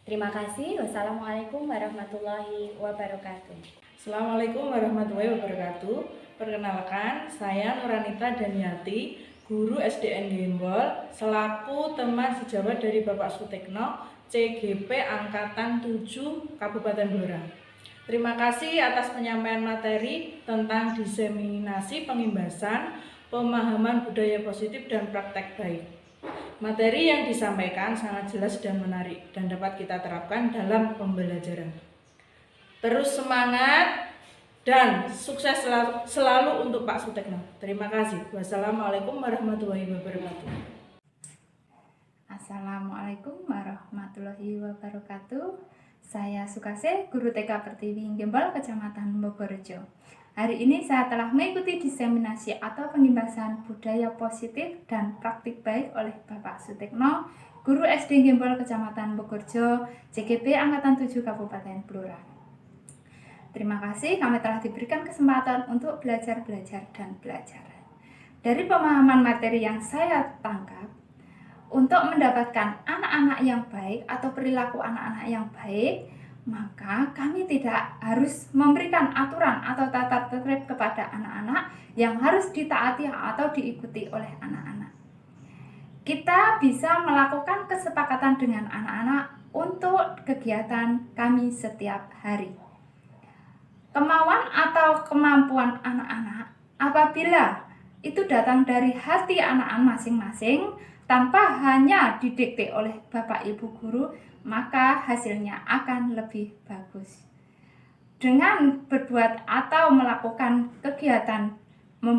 [SPEAKER 4] Terima kasih. Wassalamualaikum warahmatullahi wabarakatuh.
[SPEAKER 5] Assalamualaikum warahmatullahi wabarakatuh. Perkenalkan, saya Nuranita Daniati, guru SDN Gembol, selaku teman sejawat dari Bapak Sutekno, CGP Angkatan 7 Kabupaten Blora. Terima kasih atas penyampaian materi tentang diseminasi pengimbasan, pemahaman budaya positif dan praktek baik. Materi yang disampaikan sangat jelas dan menarik dan dapat kita terapkan dalam pembelajaran. Terus semangat dan sukses selalu untuk Pak Sutekno. Terima kasih. Wassalamualaikum warahmatullahi wabarakatuh.
[SPEAKER 6] Assalamualaikum warahmatullahi wabarakatuh. Saya Sukase, guru TK Pertiwi Gembol, Kecamatan Bogorjo. Hari ini saya telah mengikuti diseminasi atau pengimbasan budaya positif dan praktik baik oleh Bapak Sutekno, guru SD Gembol, Kecamatan Bogorjo, CGP Angkatan 7 Kabupaten Blora. Terima kasih, kami telah diberikan kesempatan untuk belajar dan belajar. Dari pemahaman materi yang saya tangkap, untuk mendapatkan anak-anak yang baik atau perilaku anak-anak yang baik, maka kami tidak harus memberikan aturan atau tata tertib kepada anak-anak yang harus ditaati atau diikuti oleh anak-anak. Kita bisa melakukan kesepakatan dengan anak-anak untuk kegiatan kami setiap hari. Kemauan atau kemampuan anak-anak apabila itu datang dari hati anak-anak masing-masing tanpa hanya didikte oleh Bapak Ibu guru, maka hasilnya akan lebih bagus. Dengan berbuat atau melakukan kegiatan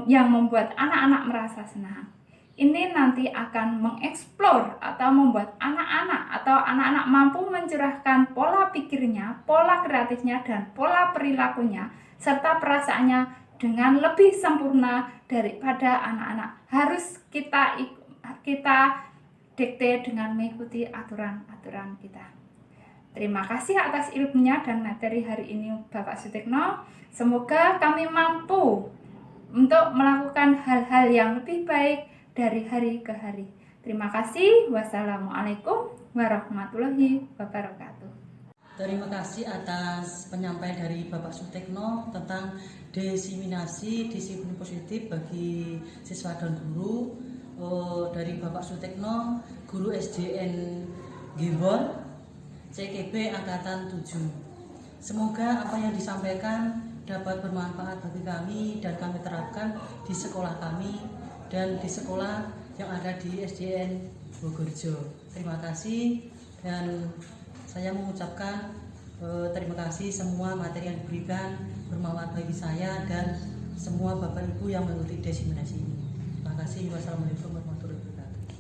[SPEAKER 6] yang membuat anak-anak merasa senang, ini nanti akan mengeksplor atau membuat anak-anak mampu mencurahkan pola pikirnya, pola kreatifnya, dan pola perilakunya serta perasaannya dengan lebih sempurna daripada anak-anak harus kita dikte dengan mengikuti aturan-aturan kita. Terima kasih atas ilmunya dan materi hari ini Bapak Sutekno. Semoga kami mampu untuk melakukan hal-hal yang lebih baik dari hari ke hari. Terima kasih. Wassalamualaikum warahmatullahi wabarakatuh.
[SPEAKER 7] Terima kasih atas penyampaian dari Bapak Sutekno tentang diseminasi disiplin positif bagi siswa dan guru. Dari Bapak Sutekno, guru SDN Gembol, CKB Angkatan 7. Semoga apa yang disampaikan dapat bermanfaat bagi kami dan kami terapkan di sekolah kami dan di sekolah yang ada di SDN Bogorjo. Terima kasih dan saya mengucapkan terima kasih semua materi yang diberikan bermanfaat bagi saya dan semua Bapak Ibu yang mengikuti diseminasi ini. Terima kasih. Wassalamualaikum warahmatullahi wabarakatuh.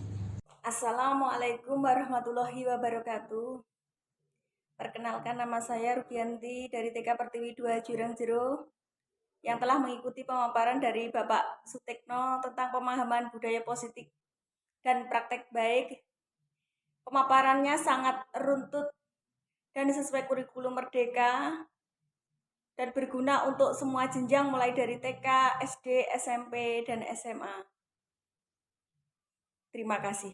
[SPEAKER 8] Assalamualaikum warahmatullahi wabarakatuh. Perkenalkan, nama saya Rubianti dari TK Pertiwi 2 Jurang Jero yang telah mengikuti pemaparan dari Bapak Sutekno tentang pemahaman budaya positif dan praktek baik. Pemaparannya sangat runtut dan sesuai kurikulum Merdeka dan berguna untuk semua jenjang mulai dari TK, SD, SMP, dan SMA. Terima kasih.